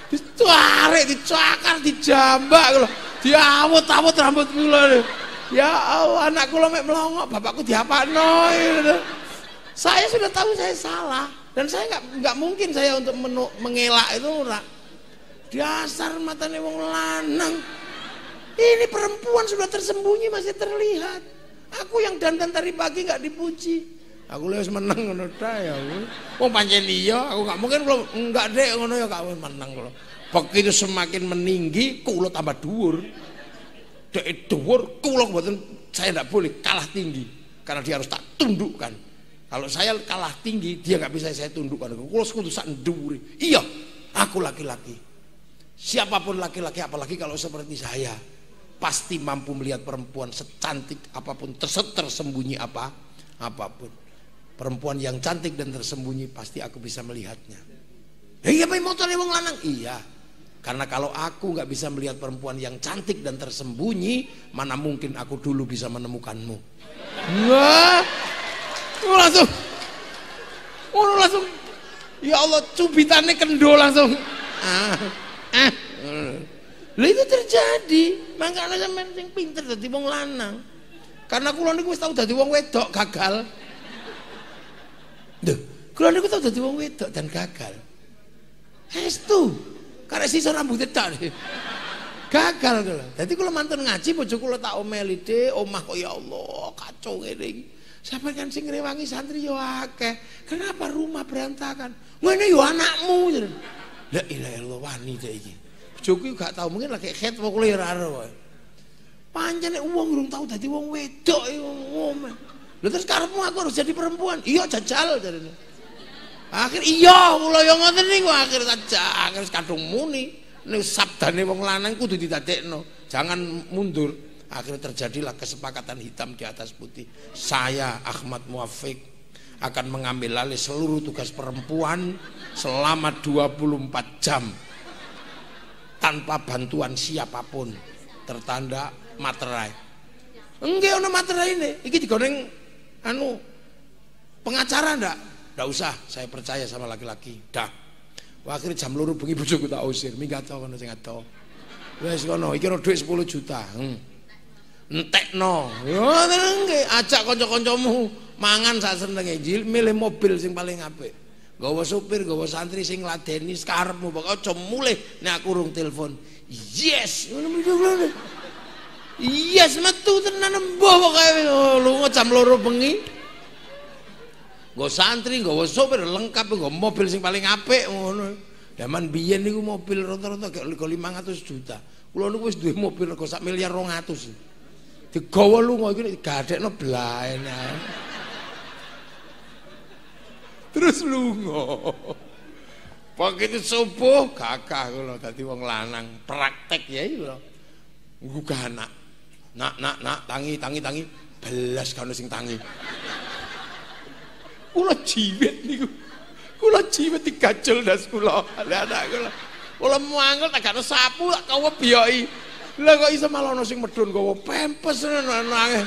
Ditarik, dicakar, dijambak kula. Diawut-awut rambut kula. Ya Allah, anak kula mek melongok, bapakku diapakno. Saya sudah tahu saya salah dan saya nggak mungkin saya untuk mengelak itu ora. Dasar matane wong lanang. Ini perempuan sudah tersembunyi masih terlihat. Aku yang dandan tadi pagi nggak dipuji. Aku wis meneng ngono ta ya. Wong pancen iya, aku gak mungkin kula enggak Dek ngono ya gak meneng kula. Begitu semakin meninggi kula tambah dhuwur. Dek dhuwur kula mboten saya ndak boleh kalah tinggi karena dia harus tak tundukkan. Kalau saya kalah tinggi dia nggak bisa saya tundukkan. Kula kudu sak dhuwure. Iya, aku laki-laki. Siapapun laki-laki apalagi kalau seperti saya pasti mampu melihat perempuan secantik apapun, tersembunyi apapun. Perempuan yang cantik dan tersembunyi pasti aku bisa melihatnya. Iya, apa motornya wong lanang? Iya. Karena kalau aku nggak bisa melihat perempuan yang cantik dan tersembunyi, mana mungkin aku dulu bisa menemukanmu. Wah, langsung, ya Allah, cubitannya kendor langsung. Lah itu terjadi, makanya sampean sing pinter dadi wong lanang. Karena kula niku wis tau dadi wong wedok gagal. Duh, kula niku tau dadi wong wedok dan gagal. Estu, karena sisa rambutnya tak gagal kula. Dadi kula mantun ngaji bojo kula tak omeli de, omah kok ya Allah kacau ngene iki. Sampai kan sing ngrewangi santri yo akeh. Kenapa rumah berantakan? Ngene yo anakmu. La ilaha illallah wani dek iki. Bojoku gak tau mungkin lagi khet kok kula ora ero. Pancene wong urung tau dadi wong wedok ngomong. Lha terus karepmu aku harus jadi perempuan. Iya jajal jarene. Akhir iya kula yo ngoten niku akhir kadung muni. Nek sabdane wong lanang kudu didadekno. Jangan mundur. Akhirnya terjadilah kesepakatan hitam di atas putih. Saya Ahmad Muwafiq akan mengambil alih seluruh tugas perempuan selama 24 jam tanpa bantuan siapapun. Tertanda materai. Enggak ono materai ini. Iki digoreng pengacara ndak usah, saya percaya sama laki-laki. Dah. Akhirnya jam 2 bengi bojoku tak usir. Minggat kono sing ato. Wis kono iki ono dhuwit 10 juta. Entekno. Yo nggih, ajak kanca-kancamu mangan sak senenge, milih mobil sing paling apik. Nggawa supir, nggawa santri sing ngladeni karepmu, pokoke aja mulih nek aku urung telepon. Yes, ngono. Yes, metu tenan mbah pokoke lunga jam 2 bengi. Nggawa santri, nggawa supir lengkap, nggawa mobil sing paling apik ngono. Zaman biyen niku mobil rata-rata gak 500 juta. Kula niku wis duwe mobil rego sak miliar 200. Digawa lunga iki gadekno blaen ae. Terus lunga. Begitu subuh gagah kula dadi wong lanang, praktek ya iki lho. Nggugah anak. Nak, tangi. Belas kan sing tangi. Kula jiwit niku. Kula jiwit digajul ndas kula. Lah anak kula. Kula mangkel tak gak sapu tak kowe biyoki. Lah kok iso malah ana sing medun gawa pempes nangis.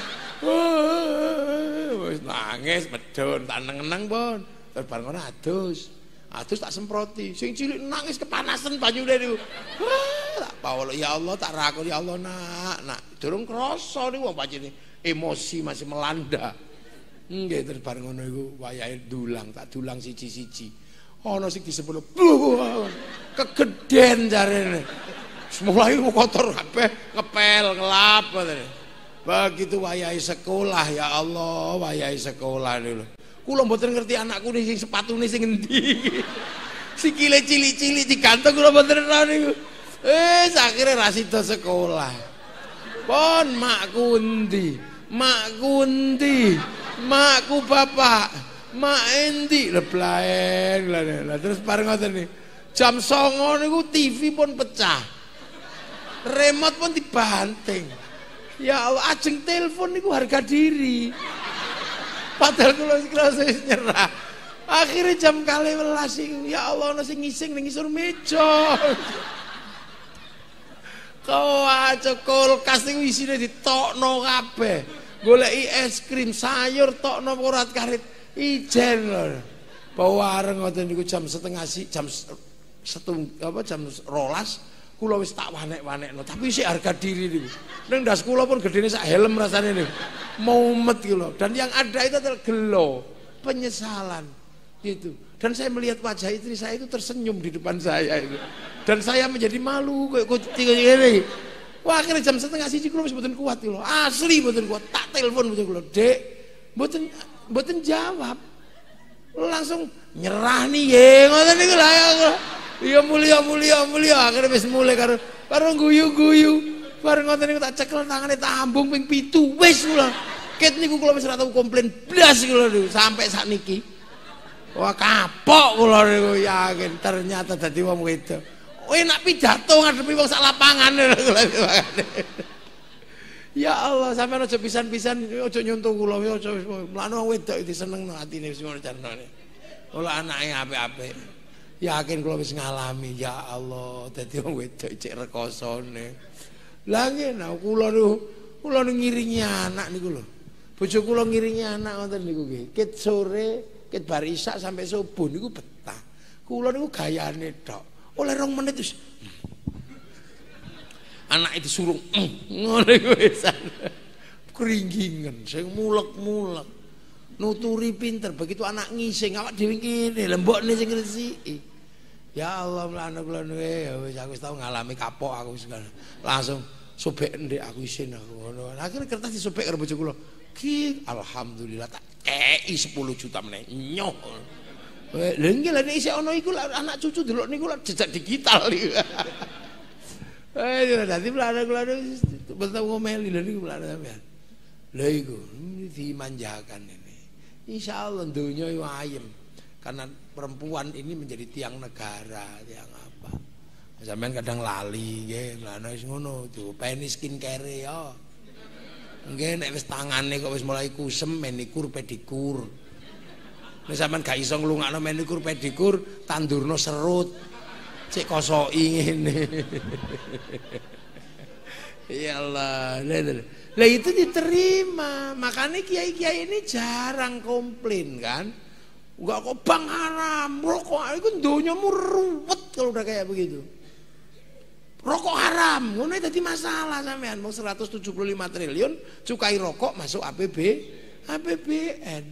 Wis nangis medun tak neng-neng pun. Terus bareng ngono adus tak semproti. Sing cilik nangis kepanasan banyune niku. Tak pawol ya Allah tak rakon ya Allah nak. Durung krasa niku wong pancene emosi masih melanda. Nggih terus bareng ngono iku wayahe dulang, tak dulang siji-siji. Ana sing disebut kegeden jarene. Mulai kotor kabeh, ngepel, ngelap begitu wayahe sekolah ya Allah, wayahe sekolah niku. Kula mboten ngerti anakku niki sepatune sing endi. Sikile cilik-cilik digantung kula mboten ora niku. Akhire ra sida sekolah. Pon makku endi? Makku endi? Makku bapak. Mak endi? Leblaen. Lah terus bareng ngoten niku. Jam 09.00 niku TV pun pecah. Remote pun dibanting. Ya Allah, ajeng telepon niku harga diri. Padahal kula wis nyerah. Akhirnya jam 12 ya Allah ana sing ngising ning ngisor meja. Kau aja kulkas niku isine ditokno kabeh. Goleki es krim, sayur tokno urat karet ijen lho. Bawareng ngoten niku jam 12:30 jam 12 kula wis tak wanek-wanekno, tapi sik harga diri niku. Ning ndas kula pun gedene sak helm rasane niku. Mumet iki lho. Dan yang ada itu adalah gelo, penyesalan gitu. Dan saya melihat wajah istri saya itu tersenyum di depan saya itu. Dan saya menjadi malu kayak kucing ngene. Wah, akhirnya jam 12:30 kula wis mboten kuat lho. Asli mboten kuat. Tak telepon bojo kula, "Dek, Mboten jawab. Langsung nyerah nih nggih ngoten niku lha ya mulya akhire wis mulai karo guyu-guyu. Bareng ngoten niku tak cekel tangane tak ambung ping 7 wis kula. Ket niku kula wis ora tau komplain blas kula niku sampai sakniki. Wah kapok kula niku yakin ternyata dadi wong wedok. Enak pidato ngadepi wong sak lapangan. Ya Allah, sampeyan aja pisan-pisan aja nyuntuh kula aja mlane wong wedok iki seneng atine wis ngono carane. Ola anake apik-apik. Yakin kula wis ngalami, ya Allah, dadi wong wedok cek rekosone. Lah ngene kula niku ngiringi anak niku lho. Bojo kula ngiringi anak ngoten niku nggih. Ket sore, ket bar isak sampai subuh niku betah. Kula niku gayane tok. Oleh 2 menit wis anak itu suruh ngono iku wisan. Keringingan, sing mulek-mulek. Nuturi pinter, begitu anak ngising awak dhewe ngene, lembokne sing ngresiki. Ya Allah, mlane kula ya wis aku wis tau ngalami kapok aku segala. Langsung sobek ndek aku isin aku ngono. Akhire kertas disobek karo bojo kula. Ki alhamdulillah tak kei 10 juta meneh. Nyoh. Lha nggih lha nek isih ana iku anak cucu delok niku jejak digital iki. Dadi mlane kula betul ngomeli lha niku mlane sampean. Lha iku dimanjakan ini. Insyaallah donya yo ayem. Karena perempuan ini menjadi tiang negara, tiang apa. Sampean kadang lali nggih, mlane wis ngono tuh, peni skincare ya. Nggih nek wis tangane kok wis mulai kusem manikur pedikur. Nek sampean gak iso nglungakno manikur pedikur, tandurno serut. Cek kosoki ngene. Ya Allah. Lah itu diterima. Makanya kiai-kiai ini jarang komplain kan. Enggak kok bang haram, rokok itu donyamu ruwet kalau udah kayak begitu. Rokok haram, ngono dadi masalah sampean. Mau 175 triliun cukai rokok masuk APBN.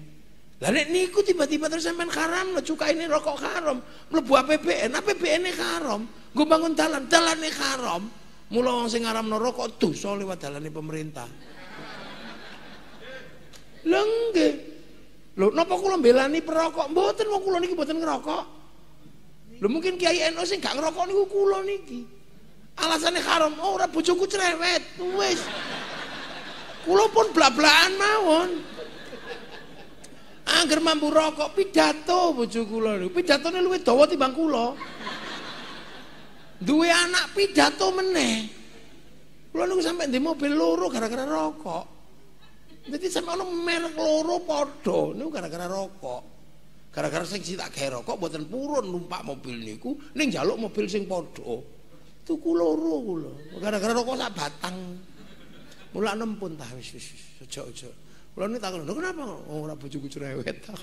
Lah nek niku tiba-tiba terus sampean haram lho cukai ini rokok haram, mlebu APBN-e haram. Nggo bangun dalane haram. Mula wong sing ngaramno rokok dosa lewat dalane pemerintah. Lha nggih. Lho napa kula mbelani perokok? Mboten wong kula niki mboten ngerokok. Lho mungkin Kiai NU sing gak ngerokok niku kula niki. Alasane haram, ora bojoku cerewet. Wis. Kula pun blak-blakan mawon. Angger mampu rokok pidato bojo kula niku. Pidatone luwih dawa timbang kula. Duwe anak pidato meneh. Kula niku sampe ndek mobil loro gara-gara rokok. Jadi sampe ono merek loro padha niku gara-gara rokok. Gara-gara sing tak gawe rokok mboten purun numpak mobil niku ning njaluk mobil sing padha. Tuku loro kula. Gara-gara rokok sak batang. Mula nempun ta wis aja. Kula niku takon, "Lho kenapa ora bojoku cerewet ta?"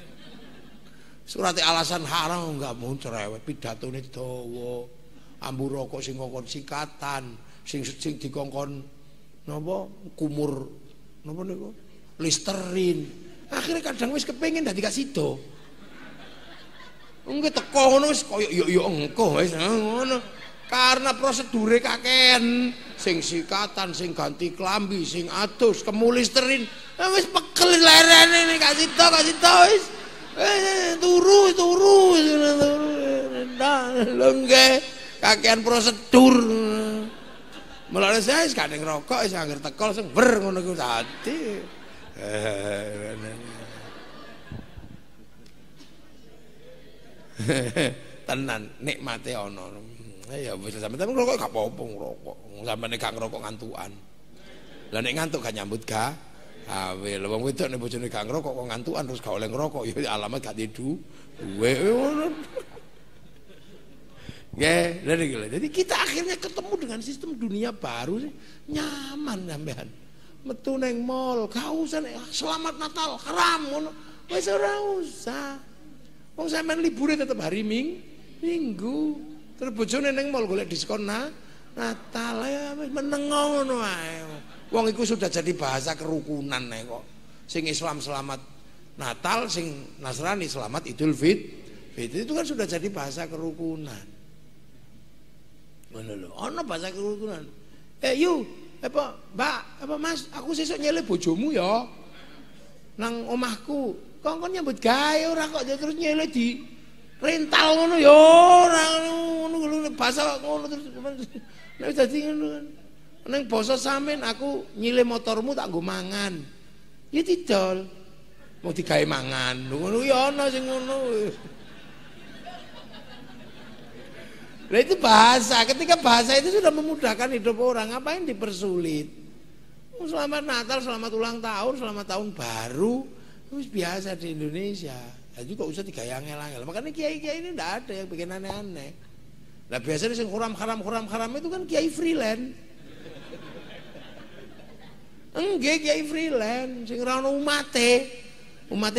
Surate alasan haram enggak mau cerewet, pidatone dawa. Ambu rokok sing ngongkon sikatan, sing dikongkon napa kumur napa niku? Listerin. Akhirnya kadang wis kepengin dadi kasido. Nggih teko ngono wis koyo yo engko wis ngono. Karena prosedure kakean, sing sikatan, sing ganti klambi, sing adus, kemu listerin. Wis pekel lerene nek kasido wis. Turu. Lho nggih, kakean prosedur. Mulane saya wis gak ngerokok wis angger teko langsung ber ngono ku dadi. Tenan nikmate ana. Ya wis sampeyan ngerokok gak apa-apa ngerokok. Sampeyan gak ngerokok ngantukan. Lah nek ngantuk gak nyambut gawe. Lha wong wedok nek bojone gak ngerokok kok ngantukan terus gak oleh ngerokok ya alamat gak duwe ngono. Nggih, lha niki lho. Jadi kita akhirnya ketemu dengan sistem dunia baru sih nyaman sampean. Metu neng mall, gak usah selamat Natal haram ngono. Wis ora usah. Wong sampean libure tetep hari Minggu. Terus bojone neng mall golek diskon Natal ya meneng ngono ae. Wong iku sudah jadi bahasa kerukunan nek kok. Sing Islam selamat Natal, sing Nasrani selamat Idul Fitri. Itu kan sudah jadi bahasa kerukunan. Ngono lho, ana bahasa kerukunan. Mbak, Mas, aku sesuk nyele bojomu ya. nang omahku, kongkon nyambut gawe ora kok terus nyele di rental ngono ya ora ngono basa ngono terus nek dadi ngono kan. Nang basa sampean aku nyile motormu tak nggo mangan. Ya didol. Mau digawe mangan. Ngono ya ana sing ngono. Nah itu bahasa, ketika bahasa itu sudah memudahkan hidup orang, ngapain dipersulit? Selamat Natal, selamat ulang tahun, selamat tahun baru, itu biasa di Indonesia. Jadi kok usah digayang-angel. Makanya kiai-kiai ini tidak ada yang bikin aneh-aneh. Nah biasanya yang huram-haram itu kan kiai freelance. Enggak kiai freelance, sing ora ono umate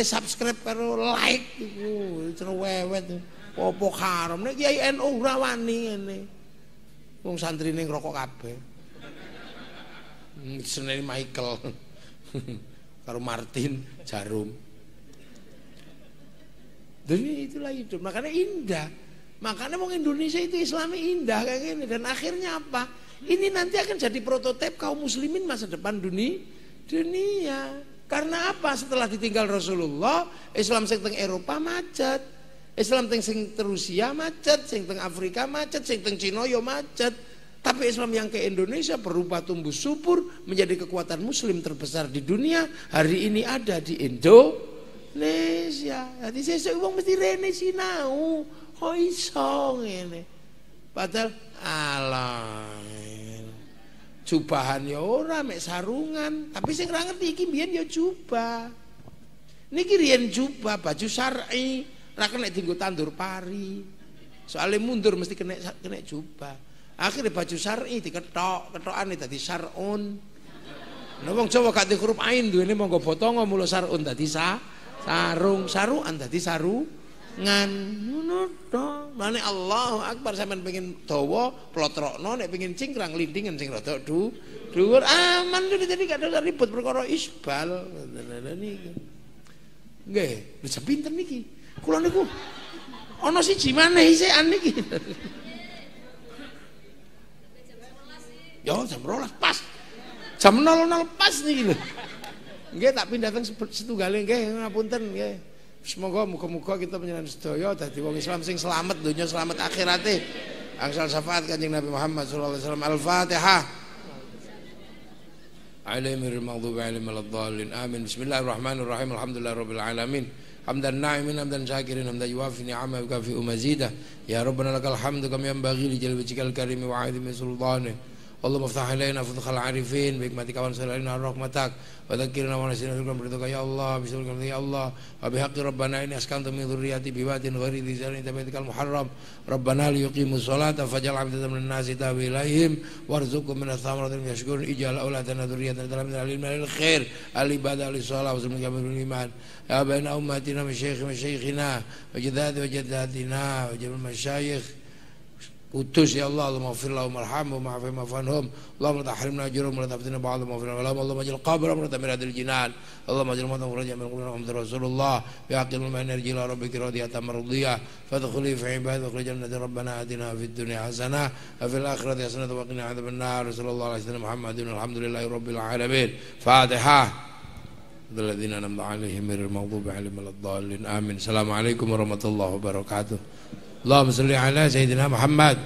subscribe karo like iku, cerewet. Apa haram nek kiai NU ora wani ngene. Wong santrine ngrokok kabeh. Senene Michael karo Martin Jarum. Jadi itulah hidup. Makanya indah. Makanya wong Indonesia itu Islami indah kayak gini dan akhirnya apa? Ini nanti akan jadi prototip kaum muslimin masa depan dunia. Karena apa? Setelah ditinggal Rasulullah, Islam sing teng Eropa macet. Islam teng sing Rusia macet, sing teng Afrika macet, sing teng Cina yo macet. Tapi Islam yang ke Indonesia berubah tumbuh subur menjadi kekuatan muslim terbesar di dunia. Hari ini ada di Indonesia. Jadi sesuk wong mesti rene sinau. Kok iso ngene. Padahal alah. Jubahan ya ora mek sarungan, tapi sing ora ngerti iki mbiyen ya jubah. Niki riyen jubah baju syar'i. Ora kena dienggo tandur pari. Soalnya mundur mesti kena jubah. Akhirnya baju syar'i ketokane dadi syar'un. Nah wong Jawa gak huruf ain duwene monggo botongo mula syar'un dadi sarung, saruan dadi sarungan. Ngono to. Mane Allahu Akbar sampean pengin dawa plotrokno nek pengin cingkrang lindingan sing rada dhuwur aman jadi gak ada ribut perkara isbal. Niki. Nggih, bisa pinter niki. Kula niku ana siji maneh isekan niki. Yo jam 12 pas. Jam 00 pas niki lho. Nggih tak pindah teng setunggale nggih ngapunten nggih. Semoga muga-muga kita panjenengan sedaya dadi wong Islam sing selamat donya selamat akhirate. Angsal syafaat Kanjeng Nabi Muhammad sallallahu alaihi wasallam. Al-Fatihah. Alaihimil maghdubi alaihim waladdallin. Amin. Bismillahirrahmanirrahim. Alhamdulillahirabbil alamin. Hamdan na'imin hamdan syakirin hamdan yuwafi ni'ama wa yukafi mazidah. Ya Rabbana lakal hamdu kama yanbaghi li jalali wajhikal karim wa 'azimi sultanih. Allahumma iftah alaina futhul arifin bi hikmatika wa sallallahu rahmatak wa dzakkirna wa nasina rizqaka ya Allah bismillahirrahmanirrahim ya Allah wa bihaqqi rabbana inni askantu min dhurriyyati biwadin ghairi dhi zar'in tabaitikal muharram rabbana liyuqimus sholata faj'al 'afdatan minan nasi tawi ilaihim warzuqhum minas thamarati yashkurun ij'al auladana dhurriyyatan min al-ilmi lil khair al-ibadah lis-shalah wa zulmika bil iman ya baina ummatina min shaykhina wa jaddati wa jaddatina wa jami'il masyayikh Kudus ya Allah, Allahumma ighfir lahum warhamhum wa'afi ma'fanhum Allahumma la tahrimna ajrahum wa la taftina ba'dhum wa Allahumma aj'al qabrahum radamiratil jinan Allahumma aj'al mawtahum raja'a min qubur Muhammad Rasulullah bi'aqil man yarji ila rabbika radiyatan mardiyah fadkhuli fi ibadati wa jannati rabbana atina fid dunya hasanah wa fil akhirati hasanah wa qina adzabannar sallallahu alaihi wasallam Muhammadin alhamdulillahi rabbil alamin Fatihah الذين أنعمت عليهم غير المغضوب عليهم ولا الضالين آمين السلام عليكم ورحمة الله وبركاته اللهم صل على سيدنا محمد